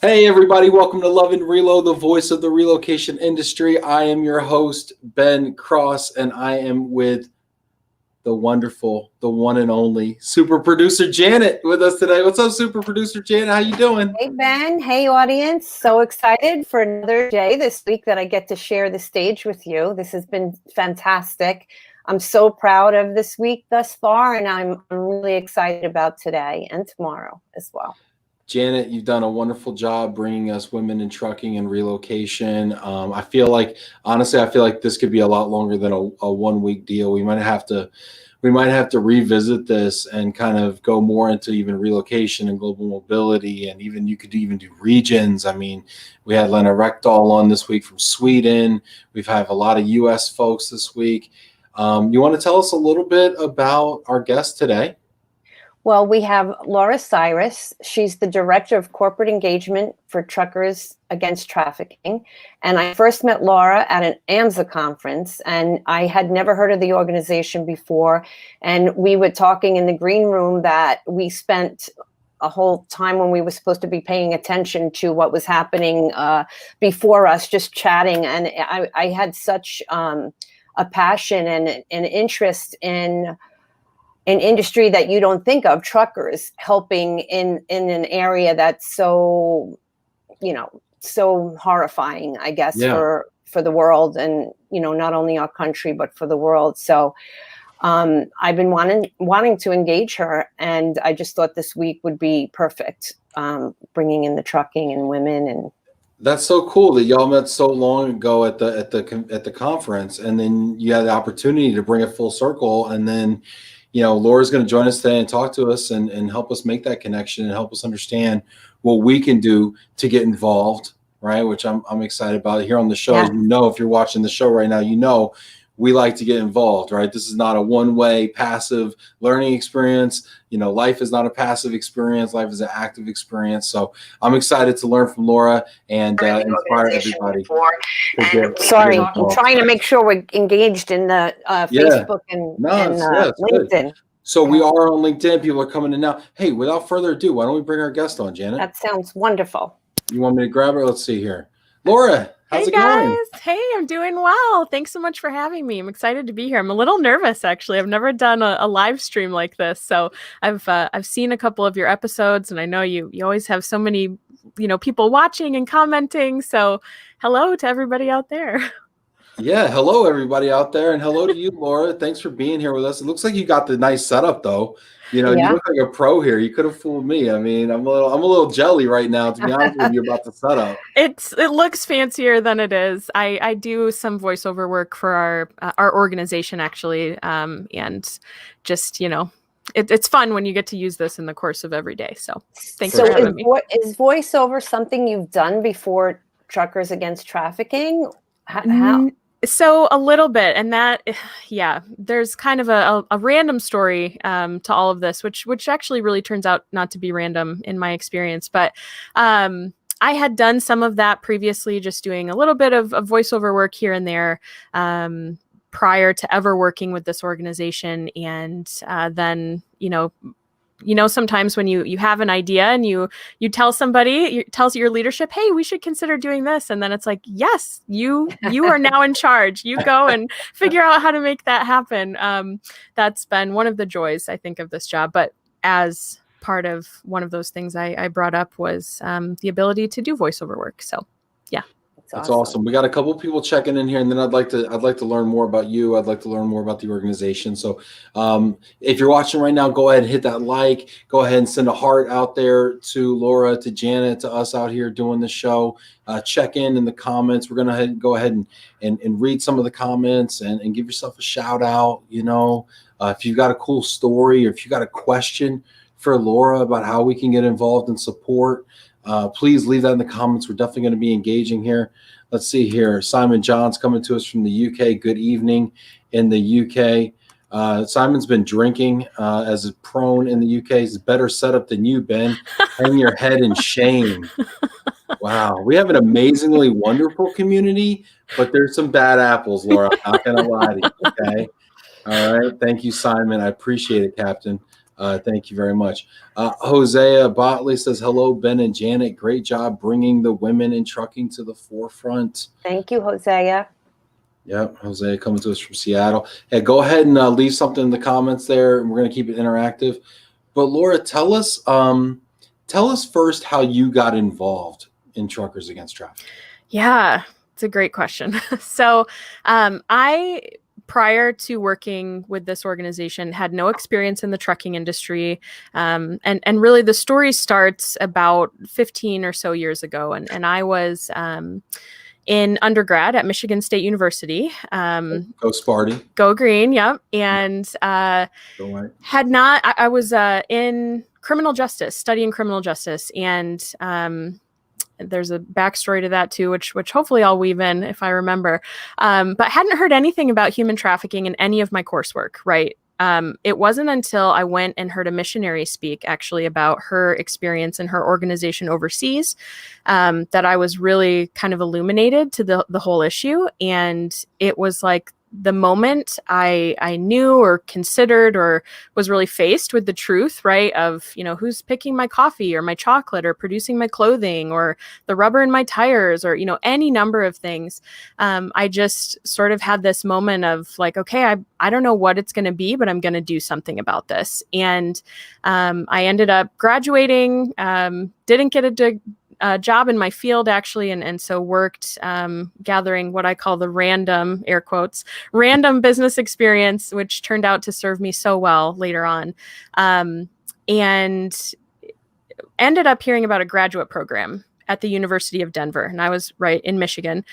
Hey everybody, welcome to Love and Relo, the voice of the relocation industry. I am your host, Ben Cross, and I am with the wonderful, the one and only super producer Janet with us today. What's up, super producer Janet? How you doing? Hey, Ben. Hey, audience. So excited for another day this week that I get to share the stage with you. This has been fantastic. I'm so proud of this week thus far, and I'm really excited about today and tomorrow as well. Janet, you've done a wonderful job bringing us women in trucking and relocation. I feel like, honestly, this could be a lot longer than a 1 week deal. We might have to revisit this and kind of go more into even relocation and global mobility, and even you could even do regions. I mean, we had Lena Rekdal on this week from Sweden. We've had a lot of U.S. folks this week. You want to tell us a little bit about our guest today? Well, we have Laura Cyrus. She's the Director of Corporate Engagement for Truckers Against Trafficking. And I first met Laura at an AMZ Conference, and I had never heard of the organization before. And we were talking in the green room that we spent a whole time when we were supposed to be paying attention to what was happening before us, just chatting. And I had such a passion and an interest in an industry that you don't think of, truckers helping in an area that's so, so horrifying, I guess, for the world, and, not only our country, but for the world. So I've been wanting to engage her, and I just thought this week would be perfect, bringing in the trucking and women. And that's so cool that y'all met so long ago at the conference, and then you had the opportunity to bring it full circle, and then Laura's going to join us today and talk to us and help us make that connection and help us understand what we can do to get involved, right? Which I'm excited about here on the show. Yeah. If you're watching the show right now, we like to get involved, right? This is not a one-way passive learning experience. Life is not a passive experience. Life is an active experience. So I'm excited to learn from Laura and inspire everybody. Sorry, I'm trying to make sure we're engaged in the Facebook and LinkedIn. Good. So we are on LinkedIn. People are coming in now. Hey, without further ado, why don't we bring our guest on, Janet? That sounds wonderful. You want me to grab her? Let's see here. Laura, how's it going? Hey, I'm doing well. Thanks so much for having me. I'm excited to be here. I'm a little nervous, actually. I've never done a live stream like this. So I've seen a couple of your episodes, and I know you always have so many, people watching and commenting. So hello to everybody out there. Yeah, hello everybody out there, and hello to you, Laura. Thanks for being here with us. It looks like you got the nice setup, though. You look like a pro here. You could have fooled me. I mean, I'm a little jelly right now, to be honest with you, about the setup. It looks fancier than it is. I do some voiceover work for our organization, actually, and just it's fun when you get to use this in the course of every day. So thanks for having me. Is voiceover something you've done before Truckers Against Trafficking? How? So a little bit, and that, there's kind of a random story to all of this, which actually really turns out not to be random in my experience. But I had done some of that previously, just doing a little bit of voiceover work here and there prior to ever working with this organization. And then, sometimes when you have an idea and you tell somebody, tells your leadership, hey, we should consider doing this. And then it's like, yes, you are now in charge. You go and figure out how to make that happen. That's been one of the joys, I think, of this job. But as part of one of those things I brought up was the ability to do voiceover work. So, yeah. That's awesome. We got a couple of people checking in here, and then I'd like to learn more about you. I'd like to learn more about the organization. So if you're watching right now, go ahead and hit that like. Go ahead and send a heart out there to Laura, to Janet, to us out here doing the show. Check in the comments. We're going to go ahead and read some of the comments and give yourself a shout out. If you've got a cool story, or if you got a question for Laura about how we can get involved and support, please leave that in the comments. We're definitely going to be engaging here. Let's see here. Simon John's coming to us from the UK. Good evening in the UK. Simon's been drinking as a prone in the UK. He's better set up than you, Ben. Hang your head in shame. Wow. We have an amazingly wonderful community, but there's some bad apples, Laura. I'm not going to lie to you, okay? All right. Thank you, Simon. I appreciate it, Captain. Thank you very much. Hosea Botley says, hello, Ben and Janet. Great job bringing the women in trucking to the forefront. Thank you, Hosea. Yep, Hosea coming to us from Seattle. Hey, go ahead and leave something in the comments there, and we're going to keep it interactive. But Laura, tell us first how you got involved in Truckers Against Trafficking. Yeah, it's a great question. So I, prior to working with this organization, had no experience in the trucking industry. And really the story starts about 15 or so years ago. And I was in undergrad at Michigan State University. Go Sparty. Go Green, yep. And Go White. I was in criminal justice, studying criminal justice. And there's a backstory to that too, which hopefully I'll weave in if I remember. But hadn't heard anything about human trafficking in any of my coursework, right? It wasn't until I went and heard a missionary speak actually about her experience in her organization overseas that I was really kind of illuminated to the whole issue. And it was like the moment I knew or considered or was really faced with the truth, right, of, who's picking my coffee or my chocolate or producing my clothing or the rubber in my tires or, any number of things. I just sort of had this moment of like, okay, I don't know what it's going to be, but I'm going to do something about this. And I ended up graduating, didn't get a job in my field actually, and so worked gathering what I call the random, air quotes, random business experience, which turned out to serve me so well later on, and ended up hearing about a graduate program at the University of Denver, and I was right in Michigan,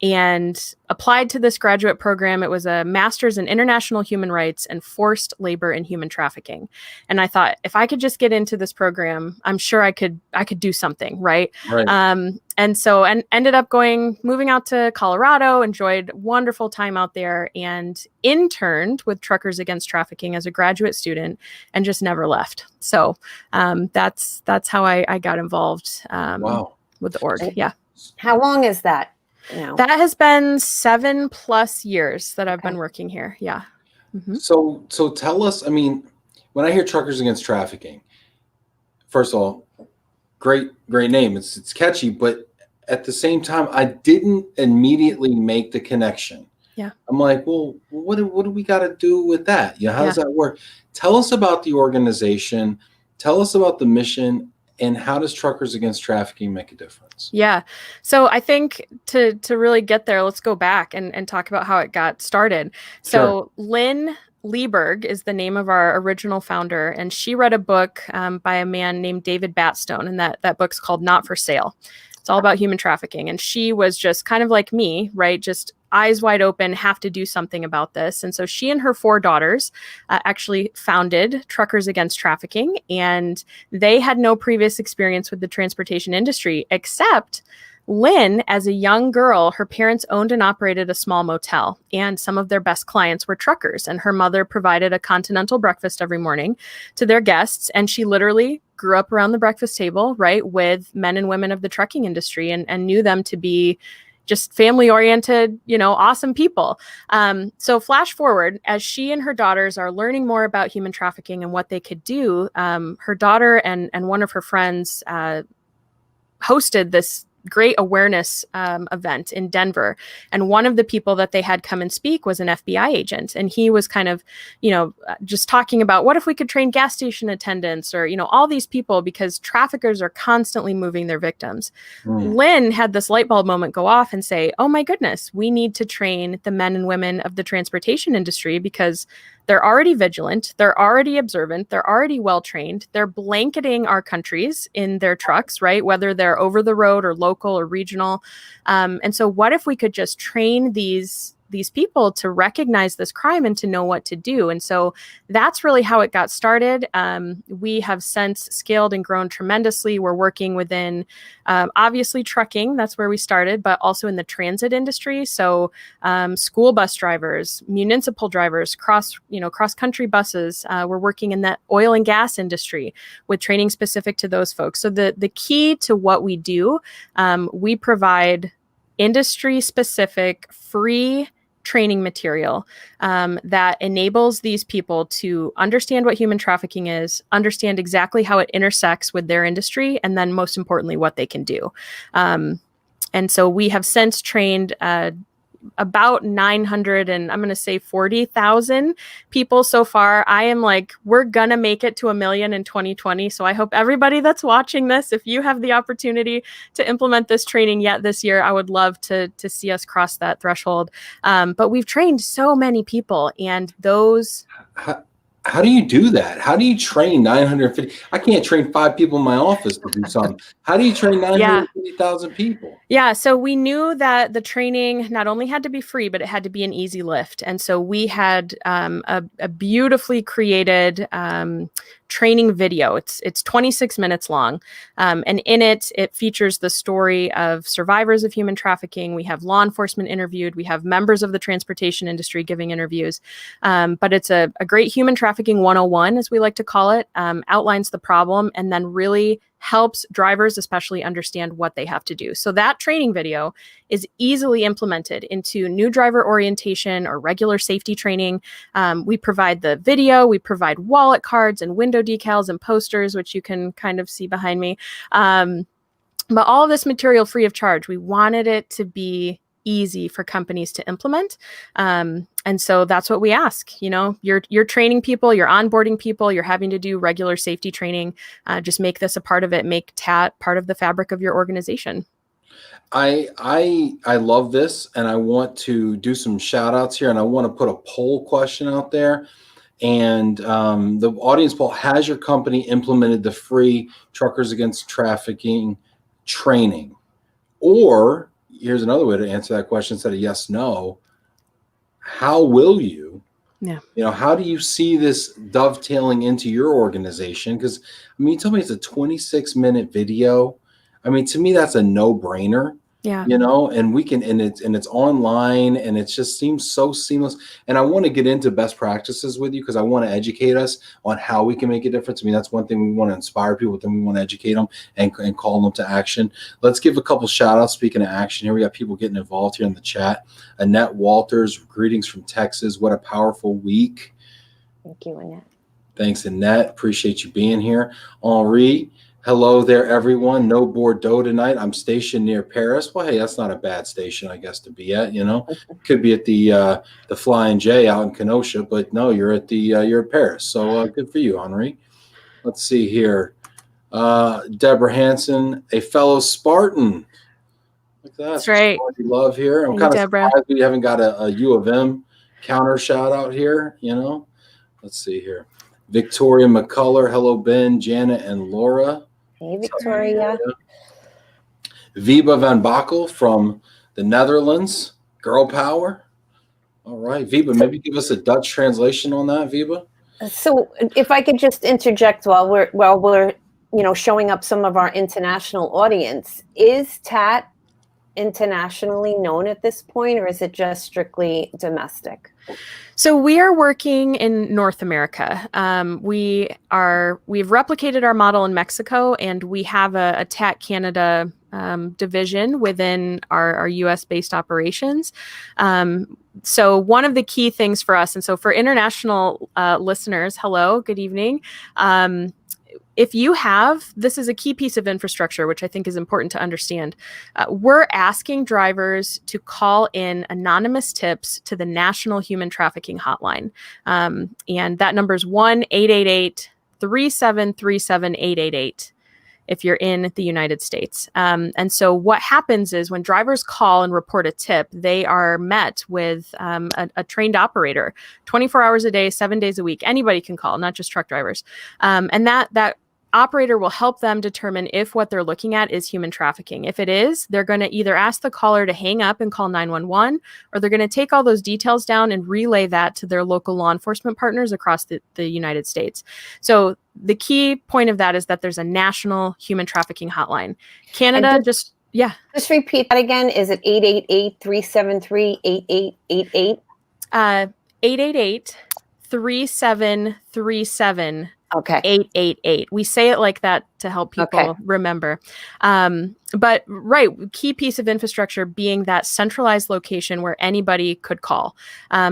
and applied to this graduate program. It was a master's in international human rights and forced labor and human trafficking. And I thought, if I could just get into this program, I'm sure I could do something, right? And so ended up moving out to Colorado, enjoyed wonderful time out there, and interned with Truckers Against Trafficking as a graduate student and just never left. So that's how I got involved with the org. Yeah. How long is that? That has been 7+ years that I've been working here. Yeah. Mm-hmm. So tell us, when I hear Truckers Against Trafficking, first of all, great name. It's catchy, but at the same time, I didn't immediately make the connection. Yeah. I'm like, well, what do we got to do with that? How does that work? Tell us about the organization. Tell us about the mission. And how does Truckers Against Trafficking make a difference? Yeah. So I think to really get there, let's go back and talk about how it got started. So Lynn Lieberg is the name of our original founder, and she read a book by a man named David Batstone, and that book's called Not for Sale. It's all about human trafficking. And she was just kind of like me, right? Just eyes wide open, have to do something about this. And so she and her 4 daughters actually founded Truckers Against Trafficking, and they had no previous experience with the transportation industry, except Lynn, as a young girl, her parents owned and operated a small motel, and some of their best clients were truckers, and her mother provided a continental breakfast every morning to their guests, and she literally grew up around the breakfast table, right, with men and women of the trucking industry, and knew them to be just family-oriented, awesome people. So flash forward, as she and her daughters are learning more about human trafficking and what they could do, her daughter and one of her friends hosted this great awareness event in Denver. And one of the people that they had come and speak was an FBI agent. And he was kind of, just talking about what if we could train gas station attendants or, all these people, because traffickers are constantly moving their victims. Lynn had this light bulb moment go off and say, oh my goodness, we need to train the men and women of the transportation industry, because they're already vigilant, they're already observant, they're already well-trained, they're blanketing our countries in their trucks, right? Whether they're over the road or local or regional. And so what if we could just train these people to recognize this crime and to know what to do? And so that's really how it got started. We have since scaled and grown tremendously. We're working within, obviously trucking, that's where we started, but also in the transit industry. So school bus drivers, municipal drivers, cross-country buses. We're working in that oil and gas industry with training specific to those folks. So the key to what we do, we provide industry-specific, free training material that enables these people to understand what human trafficking is, understand exactly how it intersects with their industry, and then most importantly, what they can do. And so we have since trained about 900 and I'm going to say 40,000 people so far. I am like, we're going to make it to 1 million in 2020. So I hope everybody that's watching this, if you have the opportunity to implement this training yet this year, I would love to see us cross that threshold. But we've trained so many people, and those... How do you do that? How do you train 950? I can't train 5 people in my office to do something. How do you train 950,000 people? Yeah, so we knew that the training not only had to be free, but it had to be an easy lift. And so we had a beautifully created training video. It's 26 minutes long. And in it features the story of survivors of human trafficking. We have law enforcement interviewed. We have members of the transportation industry giving interviews. But it's a great human trafficking 101, as we like to call it, outlines the problem, and then really helps drivers especially understand what they have to do. So that training video is easily implemented into new driver orientation or regular safety training. We provide the video, we provide wallet cards and window decals and posters, which you can kind of see behind me. But all of this material free of charge. We wanted it to be easy for companies to implement. And so that's what we ask. You know, you're training people, you're onboarding people, you're having to do regular safety training. Just make this a part of it. Make TAT part of the fabric of your organization. I love this, and I want to do some shout outs here, and I want to put a poll question out there. And the audience poll: has your company implemented the free Truckers Against Trafficking training? Or here's another way to answer that question instead of yes, no. How will you? Yeah. You know, how do you see this dovetailing into your organization? Because I mean, you told me it's a 26-minute video. I mean, to me, that's a no-brainer. Yeah. You know, and we can, and it's online, and it just seems so seamless. And I want to get into best practices with you because I want to educate us on how we can make a difference. I mean, that's one thing we want to inspire people, but then we want to educate them and call them to action. Let's give a couple shout outs. Speaking of action, here we got people getting involved here in the chat. Annette Walters, greetings from Texas. What a powerful week. Thank you, Annette. Thanks, Annette. Appreciate you being here. Henri. Hello there, everyone. No Bordeaux tonight. I'm stationed near Paris. Well, hey, that's not a bad station, I guess, to be at. You know, could be at the Flying J out in Kenosha, but no, you're at you're at Paris. So good for you, Henri. Let's see here. Deborah Hansen, a fellow Spartan. Look at that. That's right. Love here. I'm kind of surprised we haven't got a U of M counter shout out here. You know, let's see here. Victoria McCullough. Hello, Ben, Janet, and Laura. Hey, Victoria. Viba van Bakel from the Netherlands. Girl power. All right, Viba, maybe give us a Dutch translation on that, Viba. So if I could just interject while we're showing up some of our international audience, is TAT internationally known at this point, or is it just strictly domestic? So we are working in North America. We've replicated our model in Mexico, and we have a TAT Canada division within our US-based operations. So one of the key things for us, and so for international listeners, hello, good evening. If you have, this is a key piece of infrastructure, which I think is important to understand. We're asking drivers to call in anonymous tips to the National Human Trafficking Hotline. And that number is 1-888-373-7888 if you're in the United States. And so what happens is when drivers call and report a tip, they are met with a trained operator 24 hours a day, 7 days a week. Anybody can call, not just truck drivers. And that operator will help them determine if what they're looking at is human trafficking. If it is, they're going to either ask the caller to hang up and call 911, or they're going to take all those details down and relay that to their local law enforcement partners across the United States. So the key point of that is that there's a national human trafficking hotline. Canada just repeat that again. Is it 888-373-8888? 888-373-7888. Okay. 888. We say it like that to help people Okay. remember. But right, key piece of infrastructure being that centralized location where anybody could call.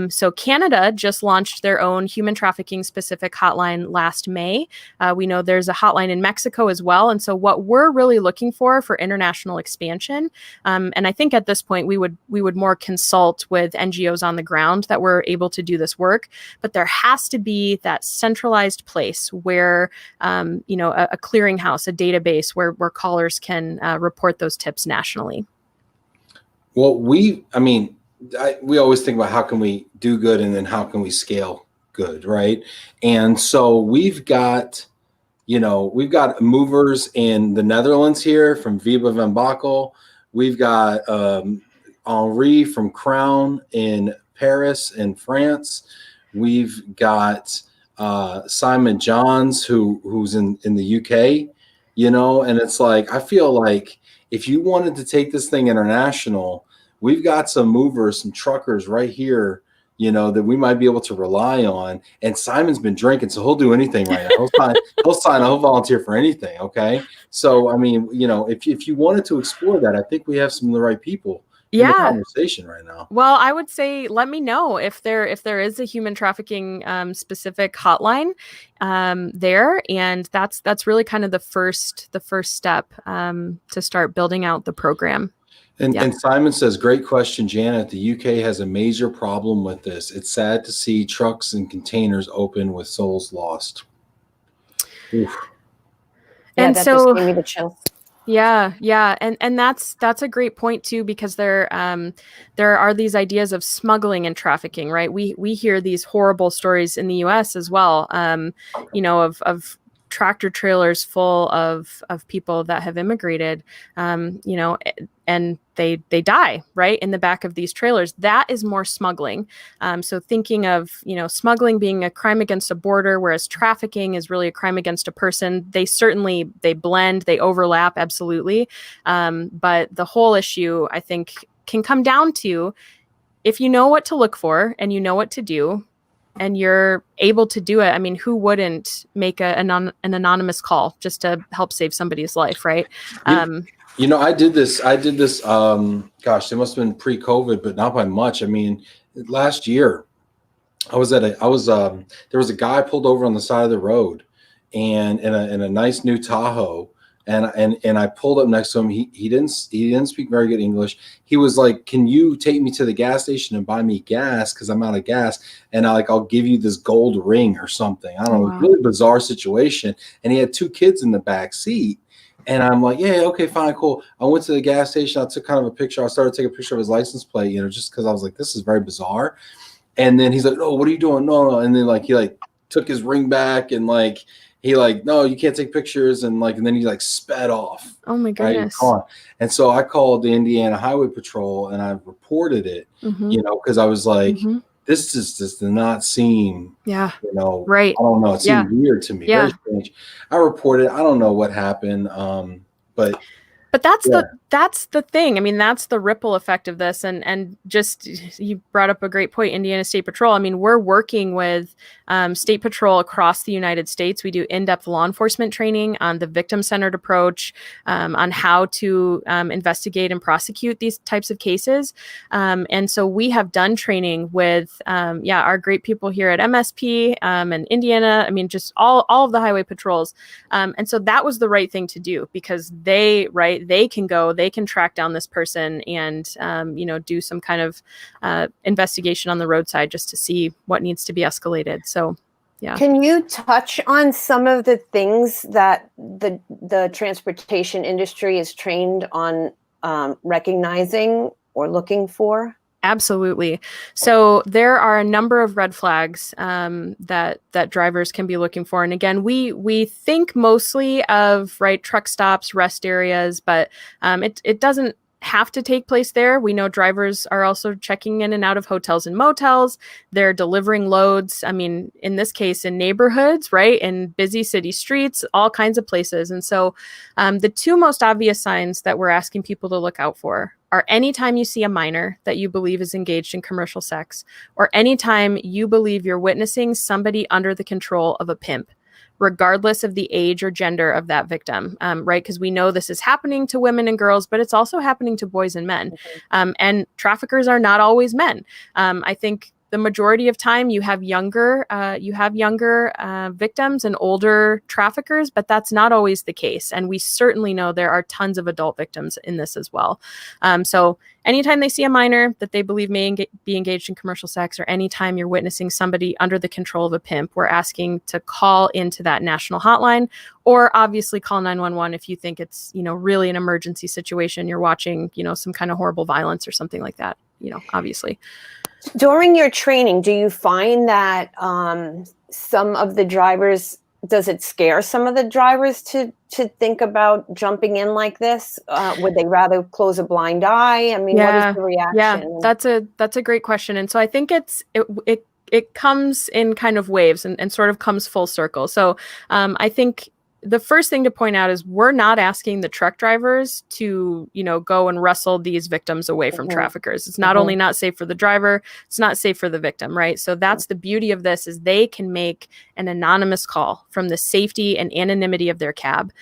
So Canada just launched their own human trafficking specific hotline last May. We know there's a hotline in Mexico as well. And so what we're really looking for international expansion, and I think at this point we would more consult with NGOs on the ground that were able to do this work, but there has to be that centralized place where a clearinghouse, a database where callers can report those tips nationally. Well, we always think about how can we do good and then how can we scale good, right? And so we've got movers in the Netherlands here from Viva Van Bakel. We've got Henri from Crown in Paris in France. We've got Simon Johns who's in the UK, and it's like, I feel like if you wanted to take this thing international, we've got some movers, some truckers right here, that we might be able to rely on. And Simon's been drinking, so he'll do anything right now. He'll volunteer for anything. Okay. So, if you wanted to explore that, I think we have some of the right people in the conversation right now. Well, I would say, let me know if there is a human trafficking specific hotline there, and that's really kind of the first step to start building out the program. And Simon says, great question, Janet. The UK has a major problem with this. It's sad to see trucks and containers open with souls lost. Oof. Yeah, and that so just gave me the chills. Yeah. And that's a great point too, because there are these ideas of smuggling and trafficking, right? We hear these horrible stories in the US as well, of tractor trailers full of people that have immigrated, and they die right in the back of these trailers. That is more smuggling. So thinking of, smuggling being a crime against a border, whereas trafficking is really a crime against a person. They blend, they overlap, absolutely. But the whole issue, I think, can come down to, if you know what to look for and you know what to do, and you're able to do it, I mean, who wouldn't make an anonymous call just to help save somebody's life, right? I did this, gosh, it must have been pre-COVID, but not by much. I mean, last year there was a guy pulled over on the side of the road and in a nice new Tahoe. And I pulled up next to him. He didn't speak very good English. He was like, "Can you take me to the gas station and buy me gas because I'm out of gas? And I'll give you this gold ring or something." I don't know. Wow. Really bizarre situation. And he had two kids in the back seat. And I'm like, "Yeah, okay, fine, cool." I went to the gas station. I took kind of a picture. I started taking a picture of his license plate, just because I was like, "This is very bizarre." And then he's like, "Oh, what are you doing?" No. And then he took his ring back and he no, you can't take pictures, and then he sped off. Oh my goodness. Right? And so I called the Indiana Highway Patrol and I reported it, because I was like, this just does not seem, right. I don't know. It seemed weird to me. Very strange. I reported, I don't know what happened. But that's the thing. I mean, that's the ripple effect of this. And just, you brought up a great point, Indiana State Patrol. I mean, we're working with State Patrol across the United States. We do in-depth law enforcement training on the victim-centered approach, on how to investigate and prosecute these types of cases. And so we have done training with, our great people here at MSP and Indiana. I mean, just all of the highway patrols. And so that was the right thing to do, because they can track down this person and, do some kind of investigation on the roadside just to see what needs to be escalated. So, yeah. Can you touch on some of the things that the transportation industry is trained on recognizing or looking for? Absolutely. So there are a number of red flags that drivers can be looking for. And again, we think mostly of truck stops, rest areas, but it doesn't have to take place there. We know drivers are also checking in and out of hotels and motels. They're delivering loads. I mean, in this case, in neighborhoods, right? In busy city streets, all kinds of places. And so the two most obvious signs that we're asking people to look out for are anytime you see a minor that you believe is engaged in commercial sex, or anytime you believe you're witnessing somebody under the control of a pimp, regardless of the age or gender of that victim, right? Because we know this is happening to women and girls, but it's also happening to boys and men. And traffickers are not always men. I think the majority of time you have younger victims and older traffickers, but that's not always the case. And we certainly know there are tons of adult victims in this as well. So anytime they see a minor that they believe may be engaged in commercial sex, or anytime you're witnessing somebody under the control of a pimp, we're asking to call into that national hotline, or obviously call 911 if you think it's, really an emergency situation. You're watching, some kind of horrible violence or something like that, obviously. During your training, do you find that some of the drivers, does it scare some of the drivers to think about jumping in like this? Would they rather close a blind eye? I mean, what is the reaction? Yeah, that's a great question. And so I think it comes in kind of waves and sort of comes full circle. So I think the first thing to point out is we're not asking the truck drivers to, go and wrestle these victims away from traffickers. It's not only not safe for the driver, it's not safe for the victim, right? So that's the beauty of this, is they can make an anonymous call from the safety and anonymity of their cab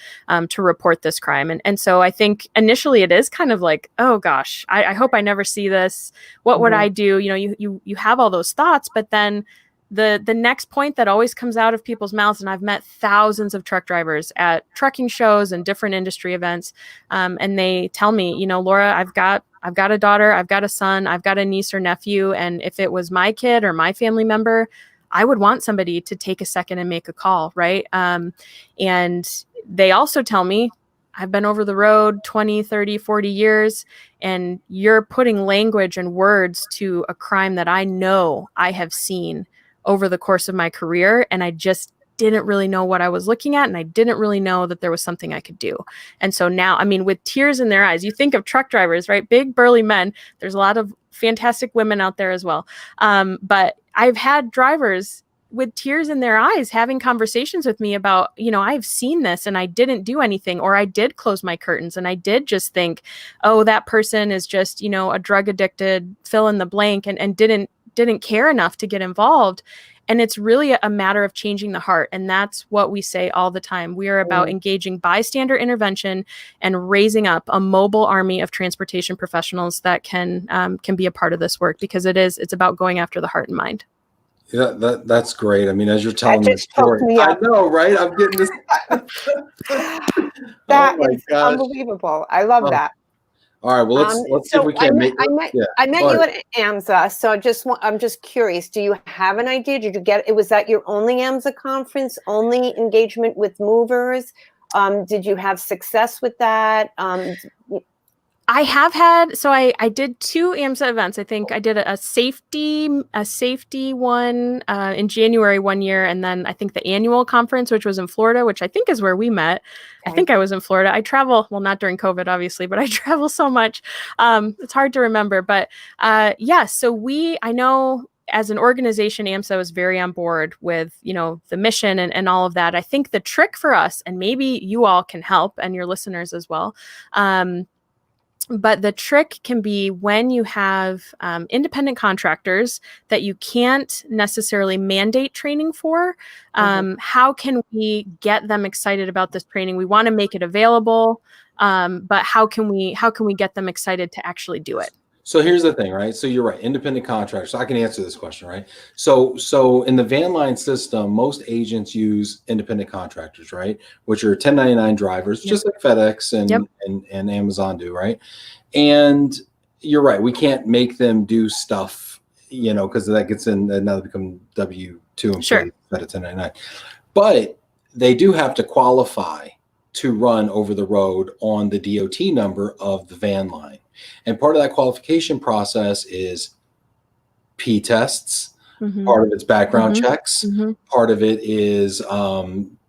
to report this crime. And so I think initially it is kind of like, oh gosh, I hope I never see this. What would I do? You have all those thoughts, but then the next point that always comes out of people's mouths, and I've met thousands of truck drivers at trucking shows and different industry events, and they tell me, Laura, I've got a daughter, I've got a son, I've got a niece or nephew, and if it was my kid or my family member, I would want somebody to take a second and make a call, right? And they also tell me, I've been over the road 20, 30, 40 years, and you're putting language and words to a crime that I know I have seen over the course of my career, and I just didn't really know what I was looking at, and I didn't really know that there was something I could do. And so now, with tears in their eyes, you think of truck drivers, right? Big burly men. There's a lot of fantastic women out there as well. But I've had drivers with tears in their eyes having conversations with me about, I've seen this and I didn't do anything, or I did close my curtains and I did just think, oh, that person is just, a drug addicted, fill in the blank, and didn't care enough to get involved. And it's really a matter of changing the heart. And that's what we say all the time. We are about engaging bystander intervention and raising up a mobile army of transportation professionals that can be a part of this work, because it's about going after the heart and mind. Yeah, that's great. As you're telling the story, I know, right? I'm getting this. That is unbelievable. I love that. All right. Well, let's see if we can make. I met you at AMZA, so I'm just curious. Do you have an idea? Did you get it? Was that your only AMZA conference? Only engagement with movers? Did you have success with that? I have had, so I did 2 AMZA events. I think I did a safety one in January one year, and then I think the annual conference, which was in Florida, which I think is where we met. Okay. I think I was in Florida. I travel, well, not during COVID, obviously, but I travel so much. It's hard to remember, but so I know as an organization, AMZA was very on board with, the mission and all of that. I think the trick for us, and maybe you all can help, and your listeners as well, but the trick can be when you have independent contractors that you can't necessarily mandate training for. How can we get them excited about this training? We want to make it available, but how can we get them excited to actually do it? So here's the thing, right? So you're right, independent contractors. So I can answer this question, right? So in the van line system, most agents use independent contractors, right? Which are 1099 drivers, just like FedEx and Amazon do, right? And you're right, we can't make them do stuff, because that gets in, and now they become W-2 employees instead of 1099. But they do have to qualify to run over the road on the DOT number of the van line. And part of that qualification process is P tests. Part of it's background checks. Part of it is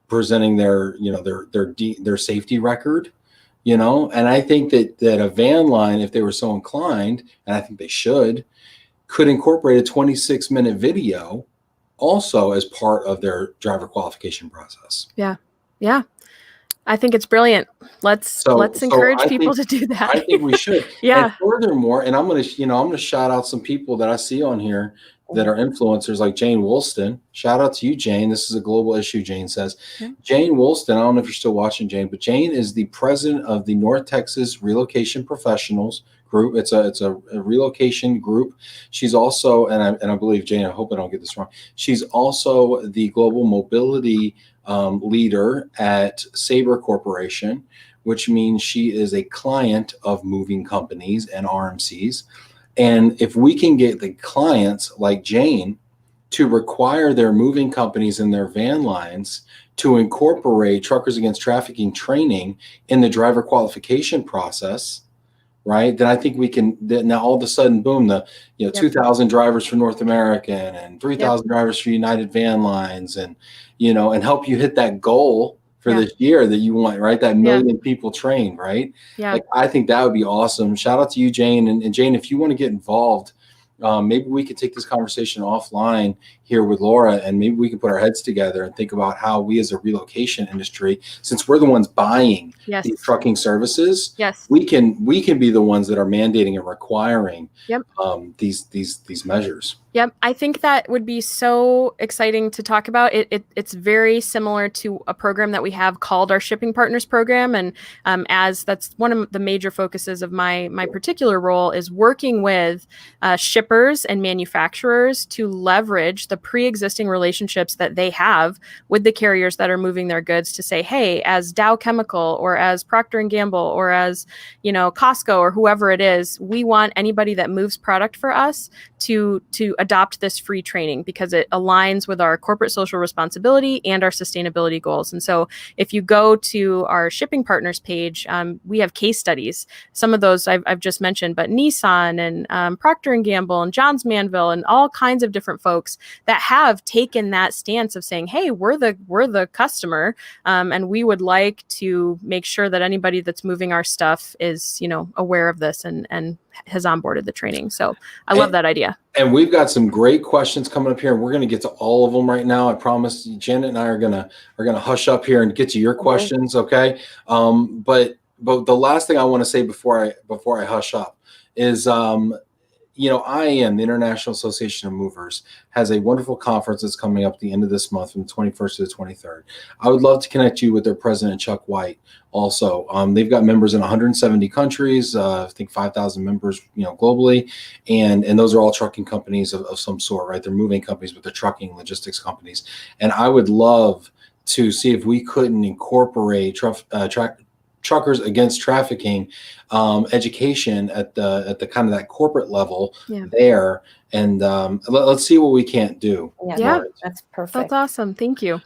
presenting their safety record. And I think that a van line, if they were so inclined, and I think they should, could incorporate a 26-minute video also as part of their driver qualification process. Yeah. I think it's brilliant. Let's encourage people to do that. I think we should. Yeah. And furthermore, and I'm gonna shout out some people that I see on here that are influencers like Jane Woolston. Shout out to you, Jane. This is a global issue, Jane says. Yeah. Jane Woolston, I don't know if you're still watching, Jane, but Jane is the president of the North Texas Relocation Professionals Group. It's a relocation group. She's also, and I believe, Jane, I hope I don't get this wrong, she's also the global mobility leader at Sabre Corporation, which means she is a client of moving companies and RMCs. And if we can get the clients like Jane to require their moving companies and their van lines to incorporate Truckers Against Trafficking training in the driver qualification process, right? Then I think we can, now all of a sudden, boom, the 2,000 drivers for North American and 3,000 drivers for United Van Lines, and and help you hit that goal for this year that you want, right? That million people trained, right? Yeah. Like, I think that would be awesome. Shout out to you, Jane. And Jane, if you want to get involved, maybe we could take this conversation offline here with Laura, and maybe we can put our heads together and think about how we as a relocation industry, since we're the ones buying these trucking services, we can be the ones that are mandating and requiring these measures. Yep. I think that would be so exciting to talk about. It's very similar to a program that we have called our Shipping Partners Program. And as that's one of the major focuses of my particular role is working with shippers and manufacturers to leverage the pre-existing relationships that they have with the carriers that are moving their goods to say, hey, as Dow Chemical or as Procter & Gamble or as, Costco or whoever it is, we want anybody that moves product for us to adopt this free training because it aligns with our corporate social responsibility and our sustainability goals. And so if you go to our shipping partners page, we have case studies. Some of those I've just mentioned, but Nissan and Procter & Gamble and Johns Manville and all kinds of different folks that have taken that stance of saying, hey, we're the customer, and we would like to make sure that anybody that's moving our stuff is, aware of this and has onboarded the training. So I love that idea. And we've got some great questions coming up here, and we're going to get to all of them right now. I promise. Janet and I are gonna hush up here and get to your questions, okay? But the last thing I want to say before I hush up is IAM, the International Association of Movers, has a wonderful conference that's coming up at the end of this month from the 21st to the 23rd. I would love to connect you with their president, Chuck White, also. They've got members in 170 countries, I think 5,000 members, globally. And those are all trucking companies of some sort, right? They're moving companies, but they're trucking logistics companies. And I would love to see if we couldn't incorporate Truckers Against Trafficking education at the kind of that corporate level there, and let's see what we can't do. Yeah, that's perfect. That's awesome. Thank you.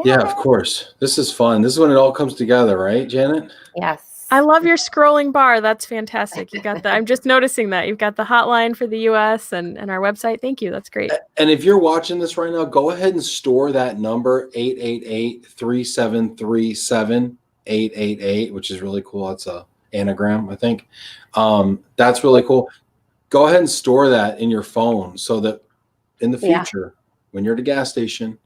Yeah, of course. This is fun. This is when it all comes together, right, Janet? Yes. I love your scrolling bar. That's fantastic. You got I'm just noticing that you've got the hotline for the US and our website. Thank you. That's great. And if you're watching this right now, go ahead and store that number 888-3737. 888, which is really cool. It's a anagram, I think. That's really cool. Go ahead and store that in your phone so that in the future, when you're at a gas station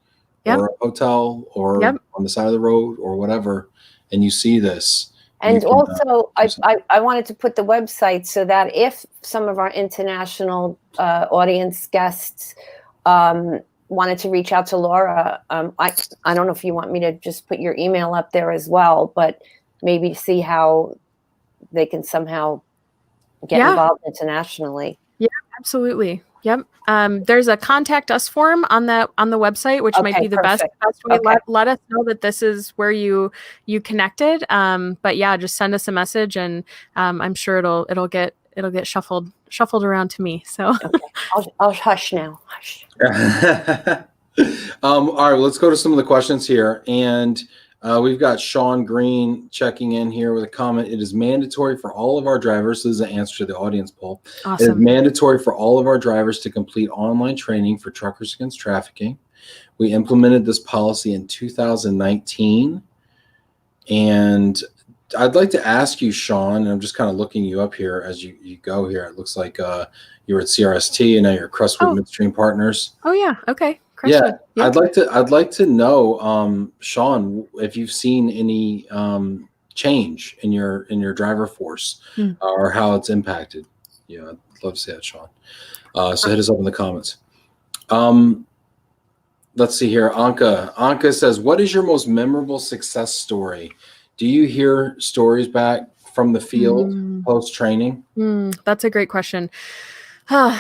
or a hotel or on the side of the road or whatever, and you see this. And also, I wanted to put the website so that if some of our international audience guests wanted to reach out to Laura, I don't know if you want me to just put your email up there as well, but maybe see how they can somehow get involved internationally. Yeah, absolutely. Yep. There's a contact us form on the website, which might be the best way. Let us know that this is where you connected. But yeah, just send us a message, and I'm sure it'll get shuffled around to me. So I'll hush now. Hush. All right, let's go to some of the questions here. And we've got Sean Green checking in here with a comment. It is mandatory for all of our drivers. This is an answer to the audience poll. Awesome. It is mandatory for all of our drivers to complete online training for Truckers Against Trafficking. We implemented this policy in 2019. And I'd like to ask you, Sean, and I'm just kind of looking you up here as you go here. It looks like you were at CRST and now you're at Crestwood Midstream Partners. Oh yeah. Okay. Crestwood. Yeah. I'd like to know, Sean, if you've seen any change in your driver force or how it's impacted. Yeah, I'd love to see that, Sean. So hit us up in the comments. Let's see here. Anka says, what is your most memorable success story? Do you hear stories back from the field post training? That's a great question.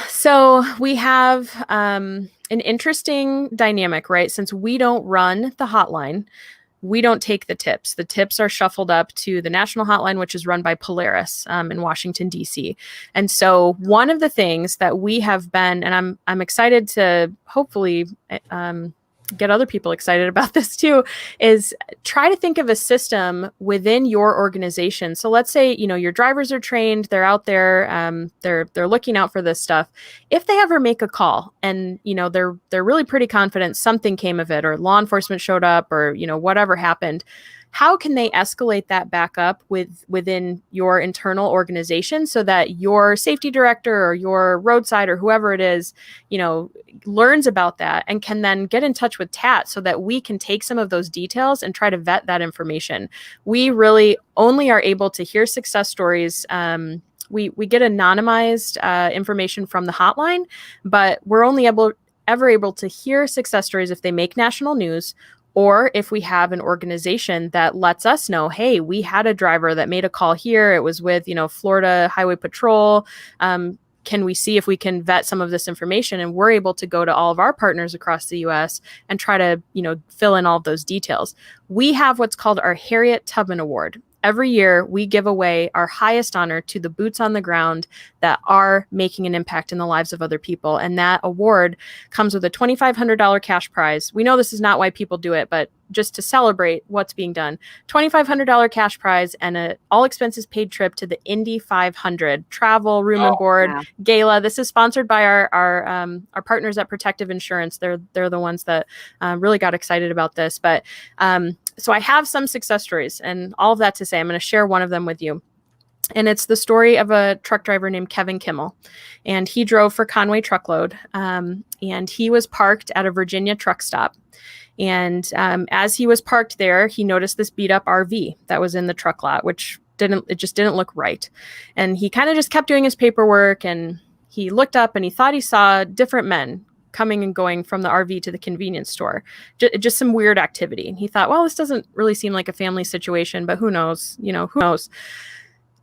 So we have an interesting dynamic, right? Since we don't run the hotline, we don't take the tips. The tips are shuffled up to the national hotline, which is run by Polaris in Washington, D.C. And so one of the things that we have been, and I'm excited to hopefully get other people excited about this too, is try to think of a system within your organization. So let's say, your drivers are trained, they're out there, they're looking out for this stuff. If they ever make a call and, they're really pretty confident something came of it, or law enforcement showed up, or, whatever happened, how can they escalate that back up within your internal organization so that your safety director or your roadside or whoever it is, learns about that and can then get in touch with TAT so that we can take some of those details and try to vet that information. We really only are able to hear success stories. We get anonymized information from the hotline, but we're only ever able to hear success stories if they make national news, or if we have an organization that lets us know, hey, we had a driver that made a call here. It was with, Florida Highway Patrol. Can we see if we can vet some of this information? And we're able to go to all of our partners across the U.S. and try to, fill in all of those details. We have what's called our Harriet Tubman Award. Every year, we give away our highest honor to the boots on the ground that are making an impact in the lives of other people. And that award comes with a $2,500 cash prize. We know this is not why people do it, but just to celebrate what's being done. $2,500 cash prize and an all expenses paid trip to the Indy 500, travel, room and board, gala. This is sponsored by our partners at Protective Insurance. They're the ones that really got excited about this. But so I have some success stories, and all of that to say, I'm going to share one of them with you. And it's the story of a truck driver named Kevin Kimmel. And he drove for Conway Truckload. And he was parked at a Virginia truck stop. And as he was parked there, he noticed this beat up RV that was in the truck lot, which just didn't look right. And he kind of just kept doing his paperwork, and he looked up and he thought he saw different men coming and going from the RV to the convenience store, just some weird activity. And he thought, well, this doesn't really seem like a family situation, but who knows, who knows?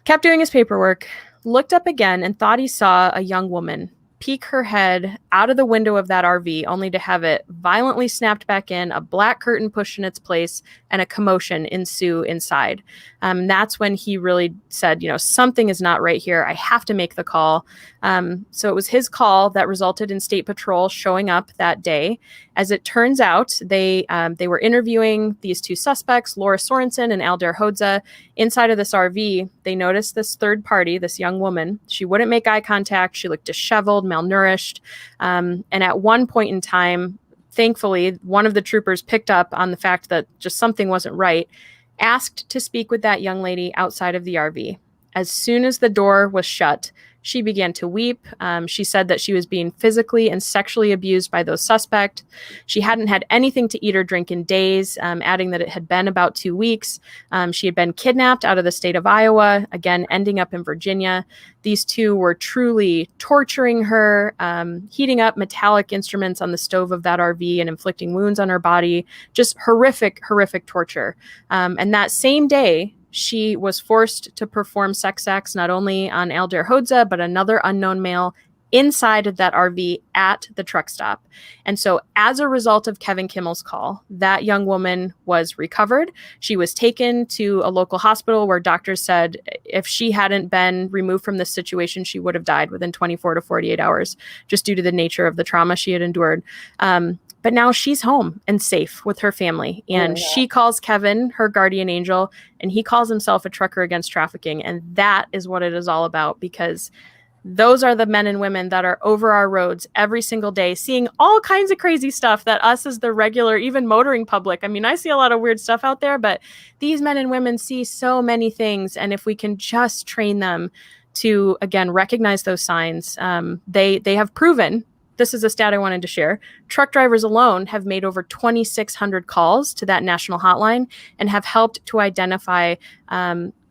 Kept doing his paperwork, looked up again and thought he saw a young woman peek her head out of the window of that RV, only to have it violently snapped back in, a black curtain pushed in its place, and a commotion ensue inside. That's when he really said, something is not right here. I have to make the call. So it was his call that resulted in State Patrol showing up that day. As it turns out, they were interviewing these two suspects, Laura Sorensen and Aldair Hodza. Inside of this RV, they noticed this third party, this young woman. She wouldn't make eye contact. She looked disheveled, malnourished. And at one point in time, thankfully, one of the troopers picked up on the fact that just something wasn't right, asked to speak with that young lady outside of the RV. As soon as the door was shut, she began to weep. She said that she was being physically and sexually abused by those suspects. She hadn't had anything to eat or drink in days, adding that it had been about 2 weeks. She had been kidnapped out of the state of Iowa, again, ending up in Virginia. These two were truly torturing her, heating up metallic instruments on the stove of that RV and inflicting wounds on her body. Just horrific, horrific torture. And that same day, she was forced to perform sex acts not only on Aldair Hodza, but another unknown male inside of that RV at the truck stop. And so as a result of Kevin Kimmel's call, that young woman was recovered. She was taken to a local hospital where doctors said if she hadn't been removed from this situation, she would have died within 24 to 48 hours, just due to the nature of the trauma she had endured. But now she's home and safe with her family. And she calls Kevin her guardian angel, and he calls himself a trucker against trafficking. And that is what it is all about, because those are the men and women that are over our roads every single day, seeing all kinds of crazy stuff that us as the regular, even motoring public. I mean, I see a lot of weird stuff out there, but these men and women see so many things. And if we can just train them to, again, recognize those signs, they have proven. This is a stat I wanted to share. Truck drivers alone have made over 2,600 calls to that national hotline and have helped to identify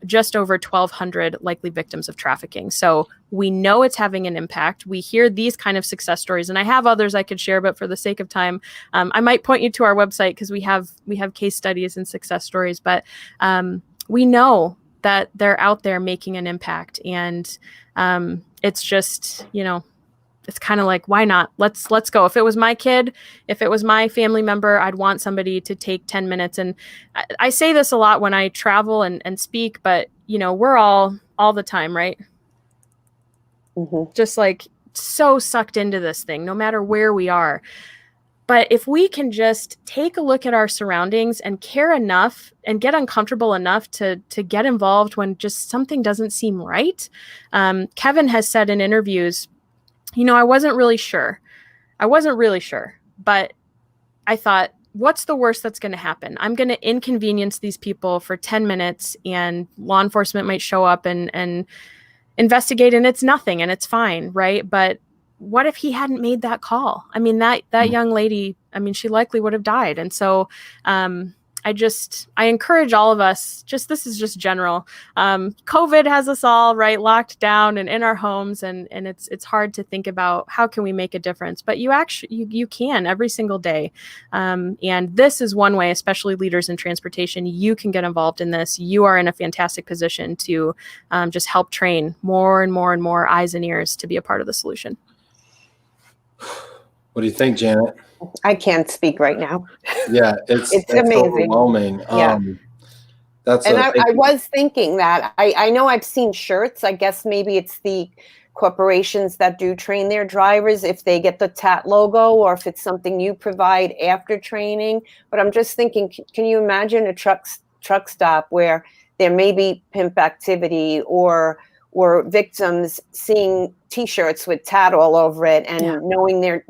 just over 1,200 likely victims of trafficking. So we know it's having an impact. We hear these kind of success stories, and I have others I could share, but for the sake of time, I might point you to our website because we have case studies and success stories. But we know that they're out there making an impact, and it's just, it's kind of like, why not? Let's go. If it was my kid, if it was my family member, I'd want somebody to take 10 minutes. And I say this a lot when I travel and speak, but we're all the time, right? Mm-hmm. Just like so sucked into this thing, no matter where we are. But if we can just take a look at our surroundings and care enough and get uncomfortable enough to get involved when just something doesn't seem right. Kevin has said in interviews, I wasn't really sure, but I thought, what's the worst that's going to happen? I'm going to inconvenience these people for 10 minutes and law enforcement might show up and investigate, and it's nothing and it's fine, right? But what if he hadn't made that call? I mean, that young lady, she likely would have died. And so I encourage all of us, this is just general. COVID has us all locked down and in our homes, and it's hard to think about how can we make a difference, but you can every single day. And this is one way, especially leaders in transportation, you can get involved in this. You are in a fantastic position to just help train more and more and more eyes and ears to be a part of the solution. What do you think, Janet? I can't speak right now. Yeah, it's amazing. Overwhelming. Yeah. I was thinking that I know I've seen shirts. I guess maybe it's the corporations that do train their drivers, if they get the TAT logo, or if it's something you provide after training. But I'm just thinking, can you imagine a truck stop where there may be pimp activity or victims seeing T-shirts with TAT all over it and knowing they're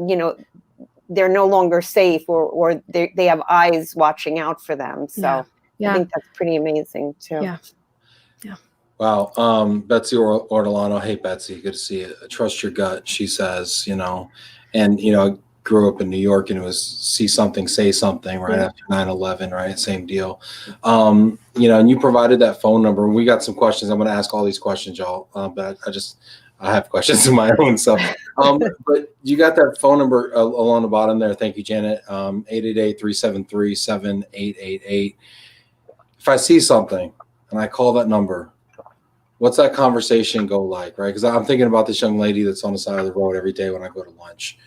no longer safe, or they have eyes watching out for them. So I think that's pretty amazing too. Yeah. Wow. Betsy Ortolano. Hey, Betsy, good to see you. Trust your gut, she says, and, I grew up in New York, and it was see something, say something, right? After 9/11, right? Same deal. And you provided that phone number, and we got some questions. I'm going to ask all these questions, y'all. But I have questions of my own. So, but you got that phone number along the bottom there. Thank you, Janet. 888-373-7888. If I see something and I call that number, what's that conversation go like, right? Because I'm thinking about this young lady that's on the side of the road every day when I go to lunch.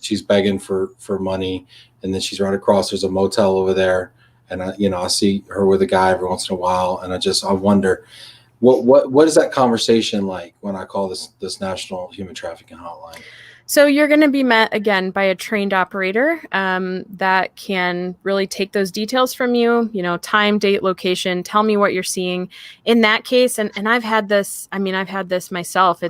She's begging for money, and then she's right across. There's a motel over there, and I see her with a guy every once in a while, and I wonder, what is that conversation like when I call this National Human Trafficking Hotline? So you're going to be met again by a trained operator that can really take those details from you, time, date, location, tell me what you're seeing in that case. And I've had this, I've had this myself.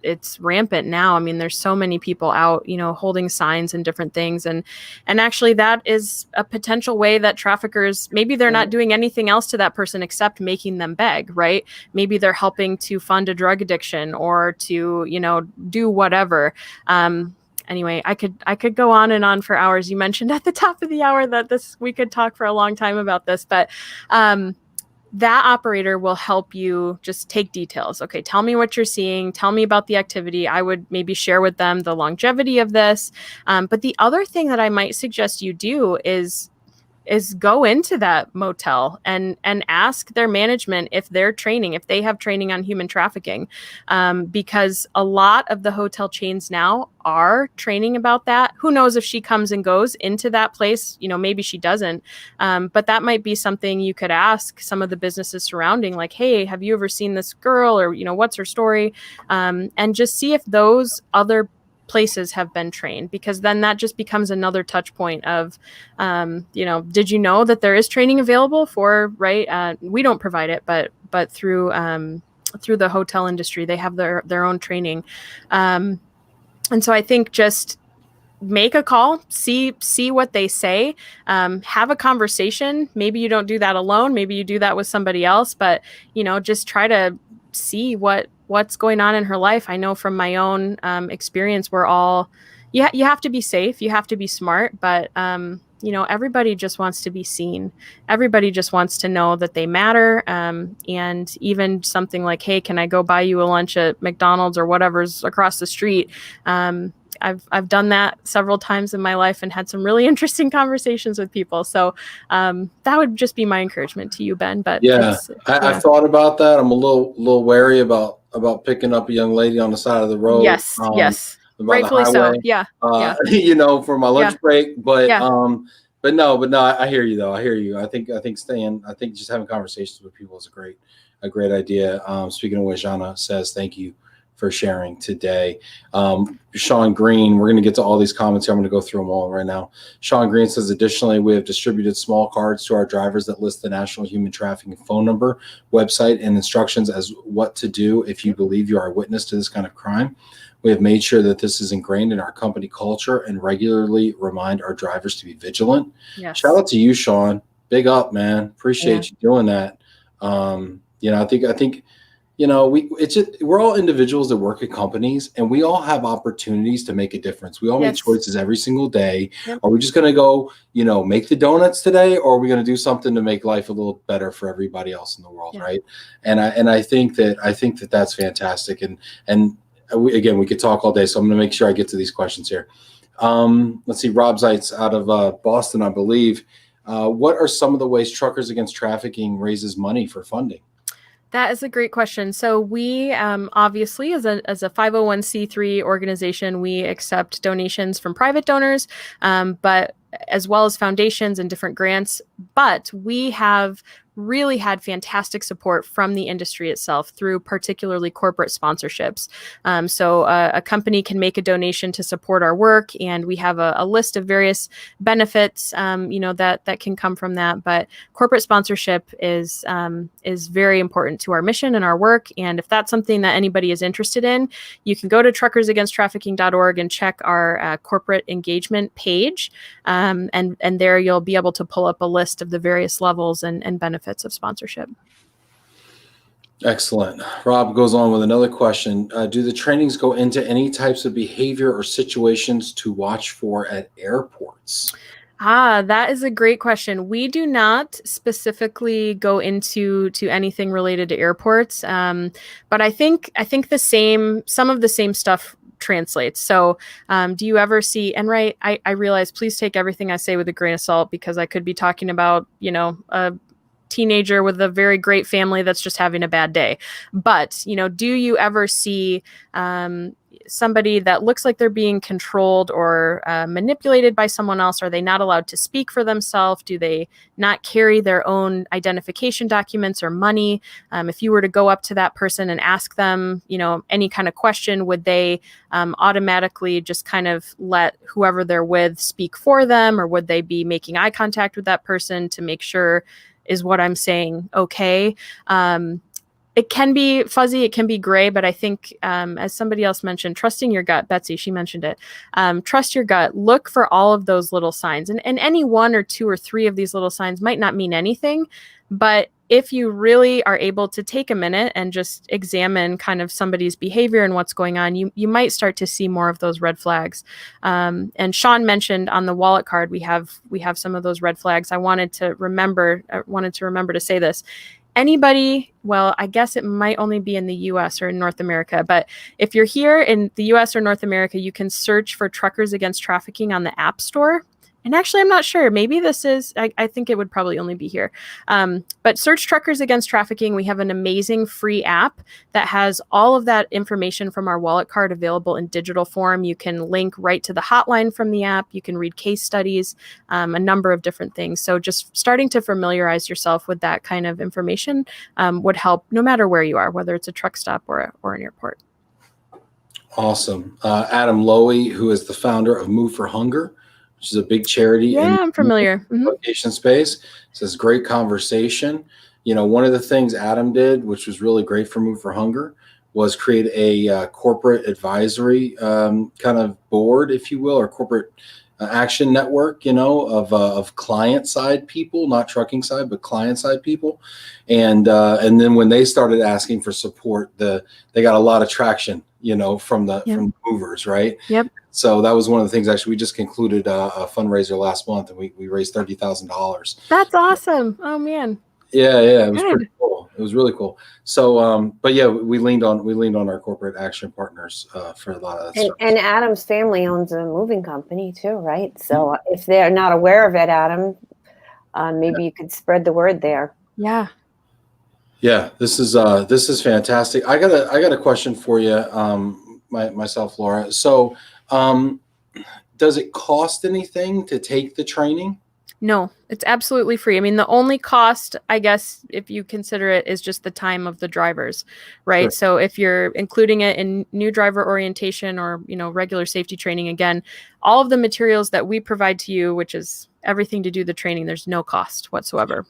It's rampant now. There's so many people out, holding signs and different things. And actually that is a potential way that traffickers, maybe they're not doing anything else to that person except making them beg, right? Maybe they're helping to fund a drug addiction or to, do whatever. Anyway, I could go on and on for hours. You mentioned at the top of the hour that we could talk for a long time about this, but, that operator will help you just take details. Okay, tell me what you're seeing. Tell me about the activity. I would maybe share with them the longevity of this. But the other thing that I might suggest you do is go into that motel and ask their management if they have training on human trafficking, because a lot of the hotel chains now are training about that. Who knows if she comes and goes into that place, maybe she doesn't. But that might be something you could ask some of the businesses surrounding, like, hey, have you ever seen this girl, or, what's her story? And just see if those other places have been trained, because then that just becomes another touch point of, did you know that there is training available for, right? We don't provide it, but through the hotel industry, they have their own training. And so I think just make a call, see what they say, have a conversation. Maybe you don't do that alone. Maybe you do that with somebody else, but, just try to see what's going on in her life. I know from my own experience, we're all, you have to be safe, you have to be smart, but you know, everybody just wants to be seen. Everybody just wants to know that they matter. And even something like, hey, can I go buy you a lunch at McDonald's or whatever's across the street? I've done that several times in my life and had some really interesting conversations with people. So that would just be my encouragement to you, Ben. But Yeah, yeah. I've thought about that. I'm a little wary about picking up a young lady on the side of the road. Yes, yes. By the Rightfully so. highway, Yeah. Yeah. you know, for my lunch break. But Yeah. but no, I hear you though. I hear you. I think just having conversations with people is a great idea. Speaking of which, Jana says thank you for sharing today. Sean Green, we're going to get to all these comments here. I'm going to go through them all right now. Sean Green says, additionally, we have distributed small cards to our drivers that list the National Human Trafficking phone number, website, and instructions as what to do if you believe you are a witness to this kind of crime. We have made sure that this is ingrained in our company culture and regularly remind our drivers to be vigilant. Yes. Shout out to you, Sean. Big up, man. Appreciate you doing that. You know, I think, you know, we're all individuals that work at companies, and we all have opportunities to make a difference. We all make choices every single day. Yep. Are we just going to go, you know, make the donuts today, or are we going to do something to make life a little better for everybody else in the world, right? And I think that that's fantastic. And we could talk all day, so I'm going to make sure I get to these questions here. Let's see, Rob Zeitz out of Boston, I believe. What are some of the ways Truckers Against Trafficking raises money for funding? That is a great question. So we obviously, as a 501c3 organization, we accept donations from private donors, but as well as foundations and different grants. But we have really had fantastic support from the industry itself through particularly corporate sponsorships. So a company can make a donation to support our work, and we have a list of various benefits, you know, that can come from that. But corporate sponsorship is very important to our mission and our work. And if that's something that anybody is interested in, you can go to truckersagainsttrafficking.org and check our corporate engagement page. And there you'll be able to pull up a list of the various levels and benefits of sponsorship. Excellent. Rob goes on with another question. Do the trainings go into any types of behavior or situations to watch for at airports? That is a great question. We do not specifically go into anything related to airports, but I think some of the same stuff translates. So do you ever see, and right, I realize, please take everything I say with a grain of salt, because I could be talking about, you know, a teenager with a very great family that's just having a bad day. But, you know, do you ever see somebody that looks like they're being controlled or manipulated by someone else? Are they not allowed to speak for themselves? Do they not carry their own identification documents or money? If you were to go up to that person and ask them, you know, any kind of question, would they automatically just kind of let whoever they're with speak for them? Or would they be making eye contact with that person to make sure, is what I'm saying okay? It can be fuzzy, it can be gray, but I think, as somebody else mentioned, trusting your gut, Betsy, she mentioned it. Trust your gut. Look for all of those little signs. And any one or two or three of these little signs might not mean anything, but if you really are able to take a minute and just examine kind of somebody's behavior and what's going on, you might start to see more of those red flags. And Sean mentioned on the wallet card, we have some of those red flags. I wanted to remember to say this. Anybody, well, I guess it might only be in the US or in North America, but if you're here in the US or North America, you can search for Truckers Against Trafficking on the App Store. And actually, I'm not sure. Maybe this is, I think it would probably only be here. But search Truckers Against Trafficking. We have an amazing free app that has all of that information from our wallet card available in digital form. You can link right to the hotline from the app. You can read case studies, a number of different things. So just starting to familiarize yourself with that kind of information would help no matter where you are, whether it's a truck stop or an airport. Awesome. Adam Lowy, who is the founder of Move for Hunger, which is a big charity in I'm familiar. location space. Says great conversation. You know, one of the things Adam did, which was really great for Move for Hunger, was create a corporate advisory kind of board, if you will, or corporate action network, you know, of client side people, not trucking side, but client side people. And then when they started asking for support, they got a lot of traction, you know, from the movers, right? Yep. So that was one of the things. Actually, we just concluded a fundraiser last month, and we raised $30,000. That's awesome. Oh man. Yeah, it was Good. pretty cool. It was really cool. So, but yeah, we leaned on our corporate action partners for a lot of that stuff. And Adam's family owns a moving company too, right? So if they're not aware of it, Adam, maybe you could spread the word there. Yeah. Yeah, this is fantastic. I got a question for you, myself, Laura. So, does it cost anything to take the training? No, it's absolutely free. I mean, the only cost, I guess, if you consider it, is just the time of the drivers, right? Sure. So if you're including it in new driver orientation or, regular safety training, again, all of the materials that we provide to you, which is everything to do the training, there's no cost whatsoever.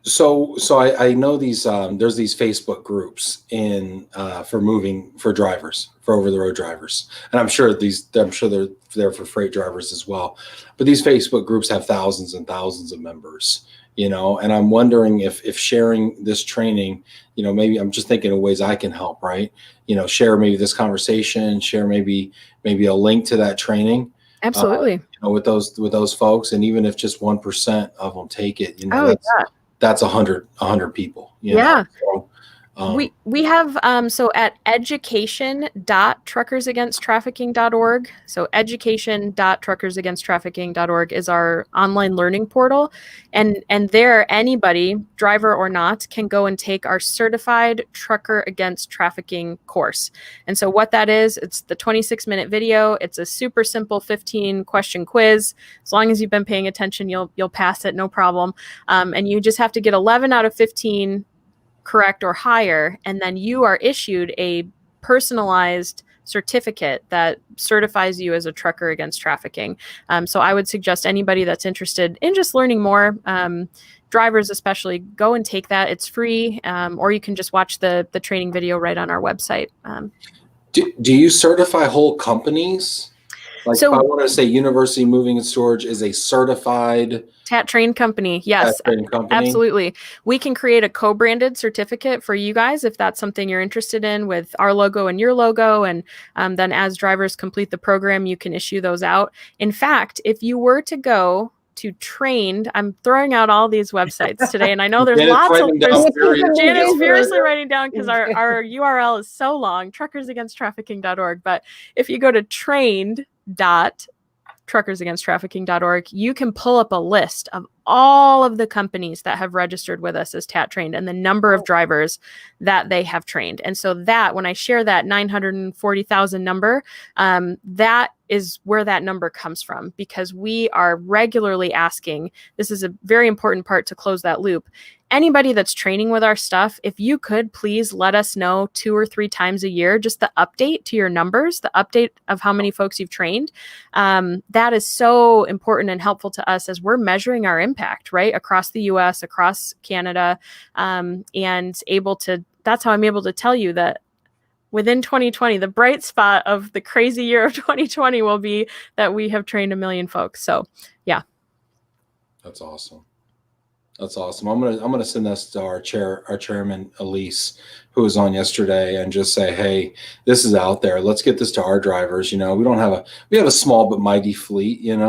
So I know these there's these Facebook groups for drivers, for over the road drivers, and I'm sure they're there for freight drivers as well. But these Facebook groups have thousands and thousands of members, and I'm wondering if sharing this training, maybe I'm just thinking of ways I can help, right? Share maybe this conversation, share maybe a link to that training. Absolutely. With those folks, and even if just 1% of them take it, that's 100 people. Yeah. So, we have so at education.truckersagainsttrafficking.org. So education.truckersagainsttrafficking.org is our online learning portal, and there anybody, driver or not, can go and take our certified Trucker Against Trafficking course. And so what that is, it's the 26-minute video. It's a super simple 15-question quiz. As long as you've been paying attention, you'll pass it, no problem. And you just have to get 11 out of 15 correct or higher, and then you are issued a personalized certificate that certifies you as a trucker against trafficking. So I would suggest anybody that's interested in just learning more, drivers especially, go and take that. It's free, or you can just watch the training video right on our website. Do you certify whole companies? Like, So, if I want to say University Moving and Storage is a certified TAT trained company. Yes, trained company? Absolutely. We can create a co-branded certificate for you guys if that's something you're interested in, with our logo and your logo. And then as drivers complete the program, you can issue those out. In fact, if you were to go to Trained, I'm throwing out all these websites today, and I know there's lots of Janet's furiously writing down because our URL is so long, truckersagainsttrafficking.org. But if you go to trained.truckersagainsttrafficking.org, you can pull up a list of all of the companies that have registered with us as TAT trained and the number of drivers that they have trained. And so that, when I share that 940,000 number, that is where that number comes from, because we are regularly asking, this is a very important part to close that loop. Anybody that's training with our stuff, if you could please let us know 2 or 3 times a year, just the update to your numbers, the update of how many folks you've trained. That is so important and helpful to us as we're measuring our impact, right, across the US, across Canada, and that's how I'm able to tell you that within 2020, the bright spot of the crazy year of 2020 will be that we have trained 1 million folks. So, yeah. That's awesome. That's awesome. I'm gonna send this to our chairman Elise, who was on yesterday, and just say, hey, this is out there. Let's get this to our drivers. We have a small but mighty fleet. And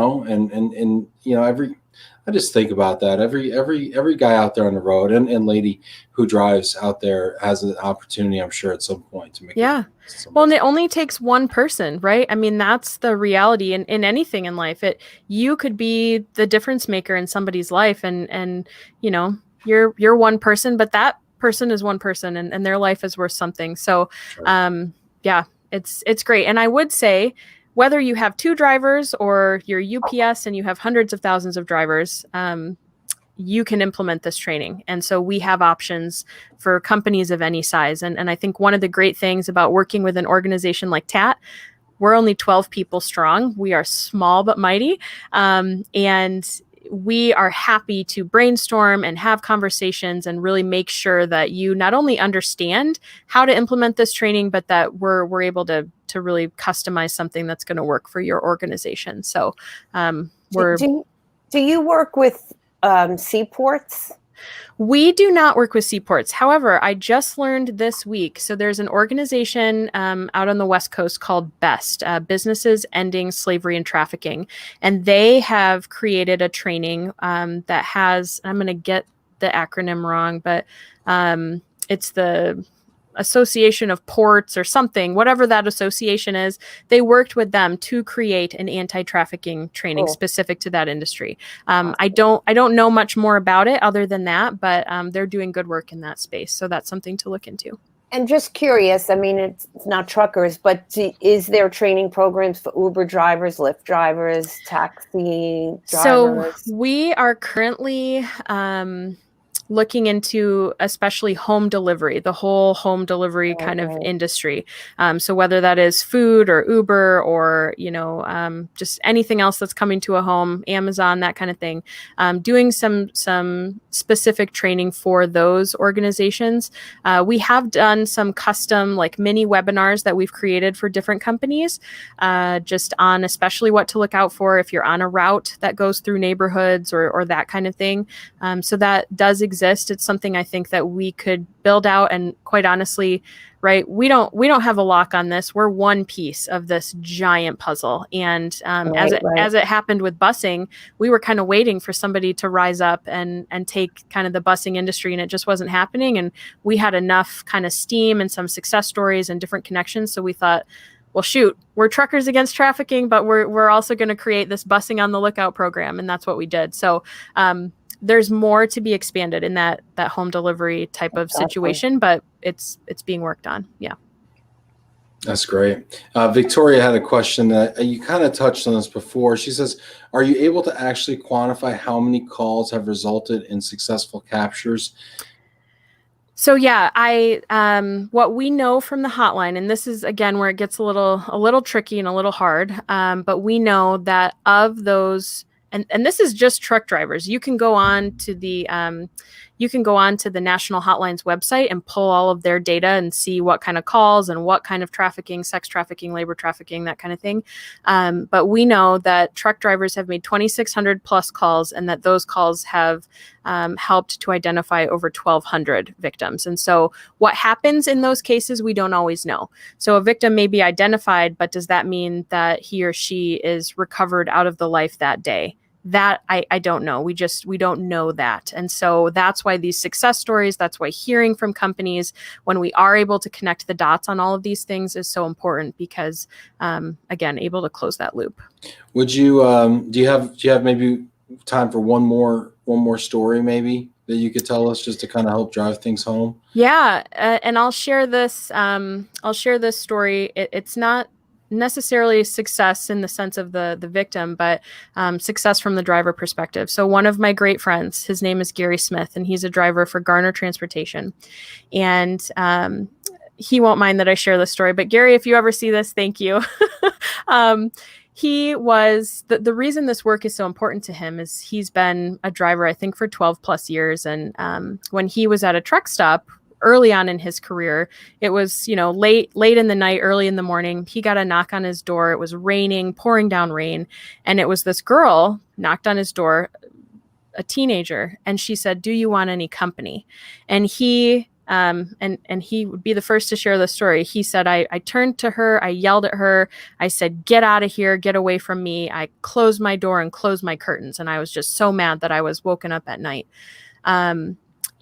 I just think about that. Every guy out there on the road and lady who drives out there has an opportunity, I'm sure, at some point to make it. Well, and it only takes one person, right? I mean, that's the reality in anything in life. You could be the difference maker in somebody's life, and you're one person, but that person is one person, and their life is worth something. So, sure. It's great. And I would say, whether you have 2 drivers or you're UPS and you have hundreds of thousands of drivers, you can implement this training. And so we have options for companies of any size. And I think one of the great things about working with an organization like TAT, we're only 12 people strong. We are small but mighty. And we are happy to brainstorm and have conversations and really make sure that you not only understand how to implement this training, but that we're able to really customize something that's going to work for your organization. So do you work with seaports We do not work with seaports. However, I just learned this week. So there's an organization out on the West Coast called BEST, Businesses Ending Slavery and Trafficking. And they have created a training that has, I'm going to get the acronym wrong, but it's the Association of Ports or something, whatever that association is. They worked with them to create an anti-trafficking training specific to that industry. I don't know much more about it other than that, but they're doing good work in that space. So that's something to look into. And just curious, I mean, it's not truckers, but is there training programs for Uber drivers, Lyft drivers, taxi drivers? So we are currently looking into especially home delivery, the whole home delivery kind of industry. So whether that is food or Uber or, just anything else that's coming to a home, Amazon, that kind of thing, doing some specific training for those organizations. We have done some custom like mini webinars that we've created for different companies, just on especially what to look out for if you're on a route that goes through neighborhoods or that kind of thing. So that does exist. It's something I think that we could build out, and quite honestly, right, we don't have a lock on this. We're one piece of this giant puzzle, and as it happened with busing, we were kind of waiting for somebody to rise up and take kind of the busing industry, and it just wasn't happening. And we had enough kind of steam and some success stories and different connections, so we thought, well, shoot, we're Truckers Against Trafficking, but we're also going to create this busing on the lookout program, and that's what we did. So there's more to be expanded in that home delivery type of situation, but it's being worked on. Yeah. That's great. Victoria had a question that you kind of touched on this before. She says, are you able to actually quantify how many calls have resulted in successful captures? So yeah, what we know from the hotline, and this is again where it gets a little tricky and a little hard, but we know that of those, and this is just truck drivers. You can go on to the National Hotline's website and pull all of their data and see what kind of calls and what kind of trafficking, sex trafficking, labor trafficking, that kind of thing. But we know that truck drivers have made 2,600 plus calls, and that those calls have helped to identify over 1,200 victims. And so what happens in those cases, we don't always know. So a victim may be identified, but does that mean that he or she is recovered out of the life that day? That I don't know. We don't know that. And so that's why these success stories, that's why hearing from companies when we are able to connect the dots on all of these things is so important, because again, able to close that loop. Would you do you have maybe time for one more story maybe that you could tell us, just to kind of help drive things home? Yeah, and I'll share this. I'll share this story. It's not necessarily success in the sense of the victim, but success from the driver perspective. So one of my great friends, his name is Gary Smith, and he's a driver for Garner Transportation. And he won't mind that I share this story, but Gary, if you ever see this, thank you. He was, the reason this work is so important to him is he's been a driver, I think, for 12 plus years. And when he was at a truck stop early on in his career, it was, late in the night, early in the morning, he got a knock on his door. It was raining, pouring down rain. And it was this girl knocked on his door, a teenager. And she said, "Do you want any company?" And he, and he would be the first to share the story. He said, I turned to her, I yelled at her. I said, "Get out of here, get away from me." I closed my door and closed my curtains. And I was just so mad that I was woken up at night.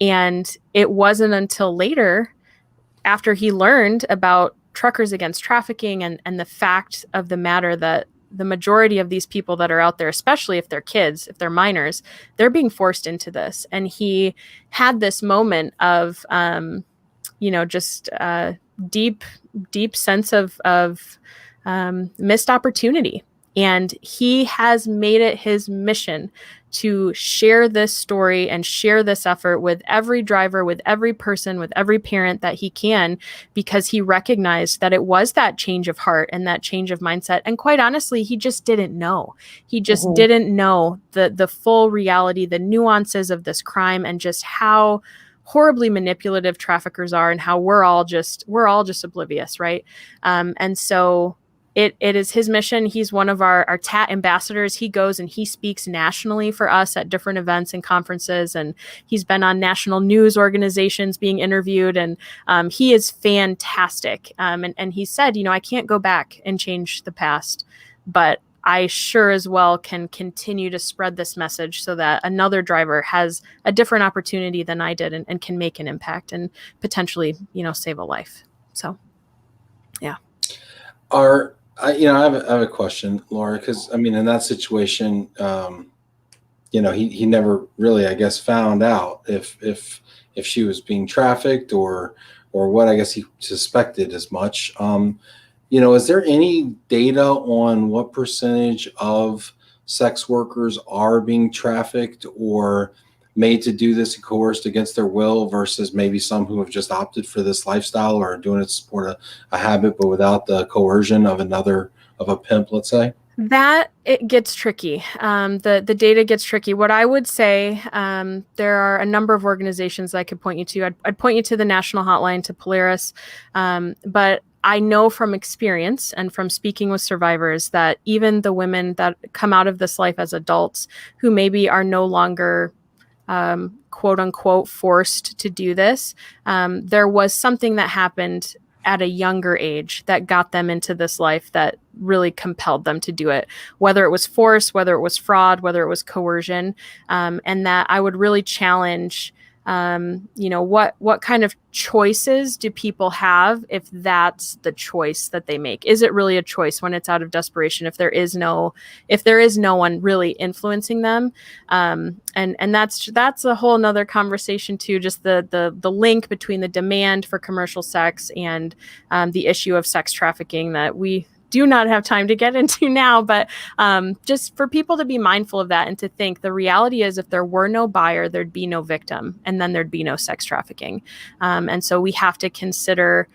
And it wasn't until later, after he learned about Truckers Against Trafficking and the fact of the matter that the majority of these people that are out there, especially if they're kids, if they're minors, they're being forced into this. And he had this moment of, just a deep sense of missed opportunity. And he has made it his mission to share this story and share this effort with every driver, with every person, with every parent that he can, because he recognized that it was that change of heart and that change of mindset. And quite honestly, he just didn't know. He just didn't know the full reality, the nuances of this crime, and just how horribly manipulative traffickers are, and how we're all just oblivious, right? And so it is his mission. He's one of our TAT ambassadors. He goes and he speaks nationally for us at different events and conferences. And he's been on national news organizations being interviewed. And he is fantastic. And he said, I can't go back and change the past, but I sure as well can continue to spread this message so that another driver has a different opportunity than I did and can make an impact and potentially, save a life. So, yeah. I have a question, Laura, because in that situation, he never really, I guess, found out if she was being trafficked or what. I guess he suspected as much. Is there any data on what percentage of sex workers are being trafficked or made to do this and coerced against their will versus maybe some who have just opted for this lifestyle or are doing it to support a habit, but without the coercion of a pimp, let's say? That it gets tricky. The data gets tricky. What I would say, there are a number of organizations I could point you to. I'd point you to the National Hotline, to Polaris, but I know from experience and from speaking with survivors that even the women that come out of this life as adults who maybe are no longer quote unquote forced to do this, there was something that happened at a younger age that got them into this life that really compelled them to do it, whether it was force, whether it was fraud, whether it was coercion, and that I would really challenge, what kind of choices do people have if that's the choice that they make? Is it really a choice when it's out of desperation, if there is no one really influencing them? And that's a whole nother conversation too, just the link between the demand for commercial sex and the issue of sex trafficking that we do not have time to get into now, but just for people to be mindful of that and to think the reality is if there were no buyer, there'd be no victim, and then there'd be no sex trafficking. And so we have to consider,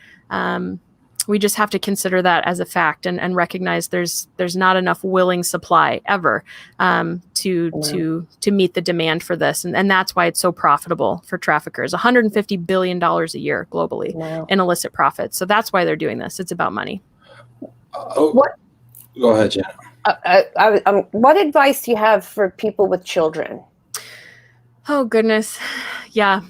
we just have to consider that as a fact and recognize there's not enough willing supply ever to meet the demand for this. And that's why it's so profitable for traffickers, $150 billion a year globally in illicit profits. So that's why they're doing this. It's about money. What? Go ahead, Jenna. What advice do you have for people with children? Oh goodness, yeah.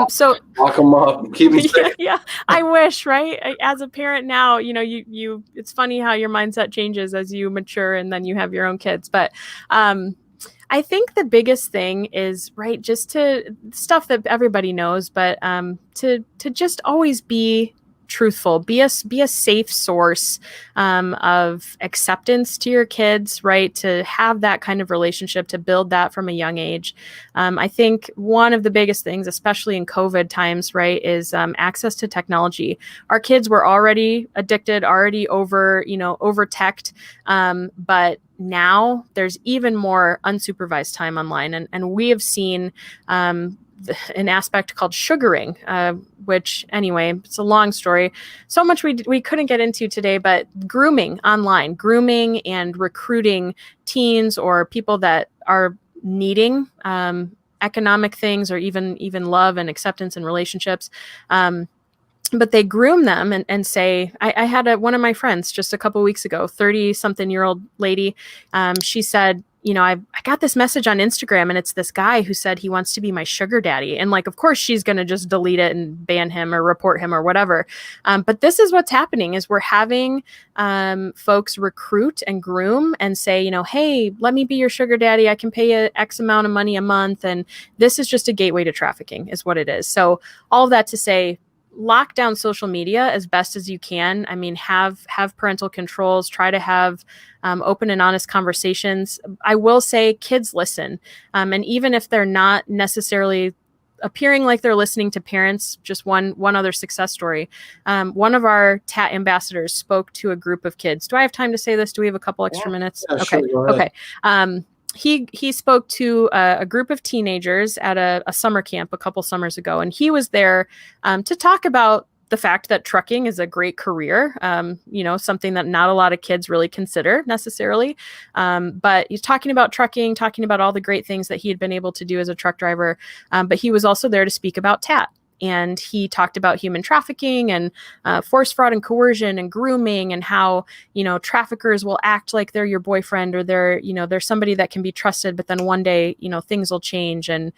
So lock them up, keep them safe. Yeah. I wish, right? As a parent now, you. It's funny how your mindset changes as you mature and then you have your own kids. But I think the biggest thing is, right, just to stuff that everybody knows, but to just always be truthful, be a safe source of acceptance to your kids, right? To have that kind of relationship, to build that from a young age. I think one of the biggest things, especially in COVID times, right, is access to technology. Our kids were already addicted, already over teched, but now there's even more unsupervised time online. And we have seen an aspect called sugaring, which anyway, it's a long story. So much we couldn't get into today, but grooming online, grooming and recruiting teens or people that are needing economic things or even love and acceptance in relationships. But they groom them and say, I had one of my friends just a couple of weeks ago, 30-something-year-old lady. She said, I got this message on Instagram and it's this guy who said he wants to be my sugar daddy. And of course she's going to just delete it and ban him or report him or whatever. But this is what's happening is we're having folks recruit and groom and say, hey, let me be your sugar daddy. I can pay you X amount of money a month. And this is just a gateway to trafficking is what it is. So all of that to say, lock down social media as best as you can. I mean, have parental controls, try to have open and honest conversations. I will say kids listen. And even if they're not necessarily appearing like they're listening to parents, just one other success story. One of our TAT ambassadors spoke to a group of kids. Do I have time to say this? Do we have a couple extra minutes? Yeah, okay. Sure, okay. He spoke to a group of teenagers at a summer camp a couple summers ago, and he was there to talk about the fact that trucking is a great career, something that not a lot of kids really consider necessarily. But he's talking about trucking, talking about all the great things that he had been able to do as a truck driver. But he was also there to speak about TAT. And he talked about human trafficking and force, fraud, and coercion and grooming, and how, you know, traffickers will act like they're your boyfriend, or they're somebody that can be trusted, but then one day, you know, things will change. And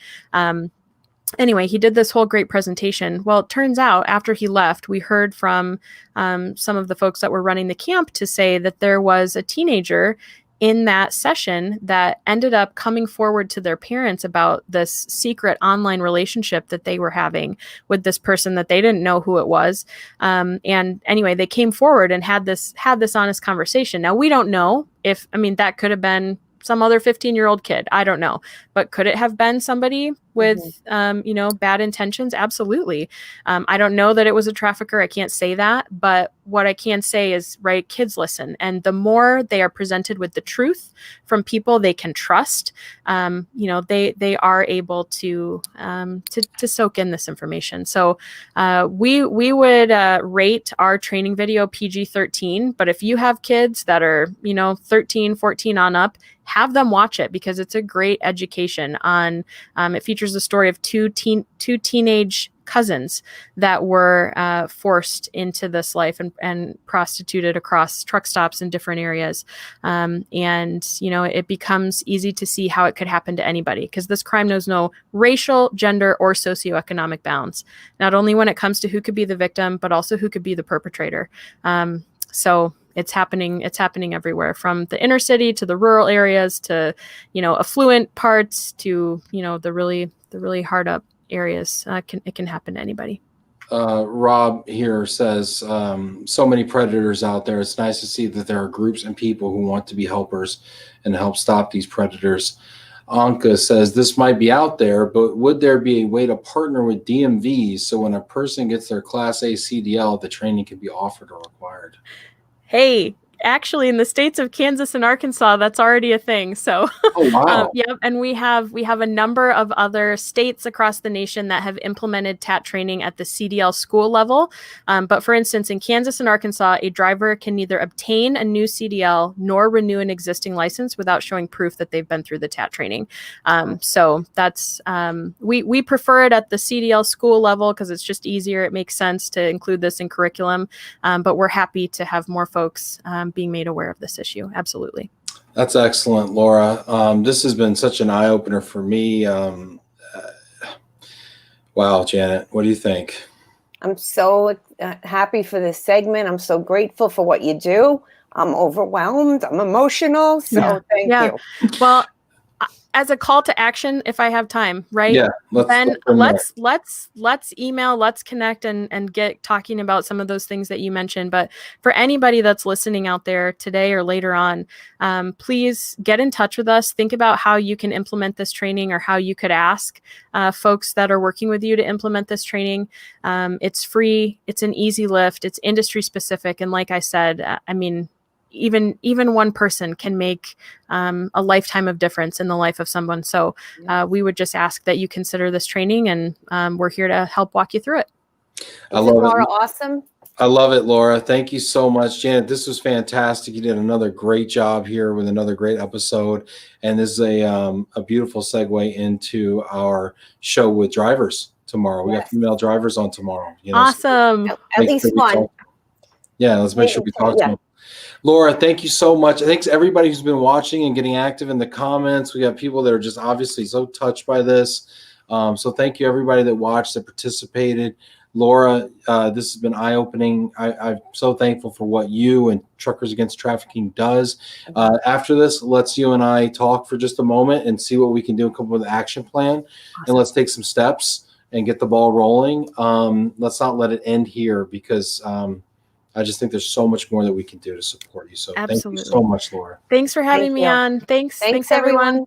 anyway, he did this whole great presentation. Well, it turns out after he left, we heard from some of the folks that were running the camp to say that there was a teenager in that session that ended up coming forward to their parents about this secret online relationship that they were having with this person that they didn't know who it was. And anyway, they came forward and had this honest conversation. Now, we don't know if, I mean, that could have been some other 15-year-old kid. I don't know. But could it have been somebody with, you know, bad intentions? Absolutely. I don't know that it was a trafficker. I can't say that. But what I can say is, right, kids listen. And the more they are presented with the truth from people they can trust, you know, they are able to soak in this information. So we would rate our training video PG-13. But if you have kids that are, you know, 13, 14 on up, have them watch it, because it's a great education on, it features the story of two teenage cousins that were forced into this life and prostituted across truck stops in different areas. And, you know, it becomes easy to see how it could happen to anybody, because this crime knows no racial, gender, or socioeconomic bounds, not only when it comes to who could be the victim, but also who could be the perpetrator. So it's happening everywhere, from the inner city to the rural areas to, you know, affluent parts to, you know, the really hard up areas. It can happen to anybody. Rob here says, so many predators out there. It's nice to see that there are groups and people who want to be helpers and help stop these predators. Anka says, this might be out there, but would there be a way to partner with DMVs so when a person gets their Class A CDL, the training can be offered or required? Hey, actually, in the states of Kansas and Arkansas, that's already a thing. So, oh, wow. Yep. And we have a number of other states across the nation that have implemented TAT training at the CDL school level. But for instance, in Kansas and Arkansas, a driver can neither obtain a new CDL nor renew an existing license without showing proof that they've been through the TAT training. So that's, we prefer it at the CDL school level because it's just easier. It makes sense to include this in curriculum. But we're happy to have more folks being made aware of this issue. Absolutely. That's excellent, Laura. This has been such an eye-opener for me. Wow, Janet, what do you think? I'm so happy for this segment. I'm so grateful for what you do. I'm overwhelmed. I'm emotional. So thank you. Well, as a call to action, if I have time, right? Yeah. Let's email, let's connect and get talking about some of those things that you mentioned. But for anybody that's listening out there today or later on, please get in touch with us. Think about how you can implement this training or how you could ask folks that are working with you to implement this training. It's free. It's an easy lift. It's industry specific. And like I said, I mean, even one person can make a lifetime of difference in the life of someone. So we would just ask that you consider this training, and we're here to help walk you through it. I love it. Laura, awesome. I love it, Laura. Thank you so much, Janet. This was fantastic. You did another great job here with another great episode. And this is a beautiful segue into our show with drivers tomorrow. We got female drivers on tomorrow. You know, awesome. So at least one. Let's make sure we talk to them. Laura, thank you so much. Thanks everybody who's been watching and getting active in the comments. We got people that are just obviously so touched by this. So thank you everybody that watched, that participated. Laura, this has been eye-opening. I'm so thankful for what you and Truckers Against Trafficking does. After this, let's you and I talk for just a moment and see what we can do and come up with an action plan. Awesome. And let's take some steps and get the ball rolling. Let's not let it end here, because I just think there's so much more that we can do to support you. So Absolutely. Thank you so much, Laura. Thanks for having me on. Thanks everyone.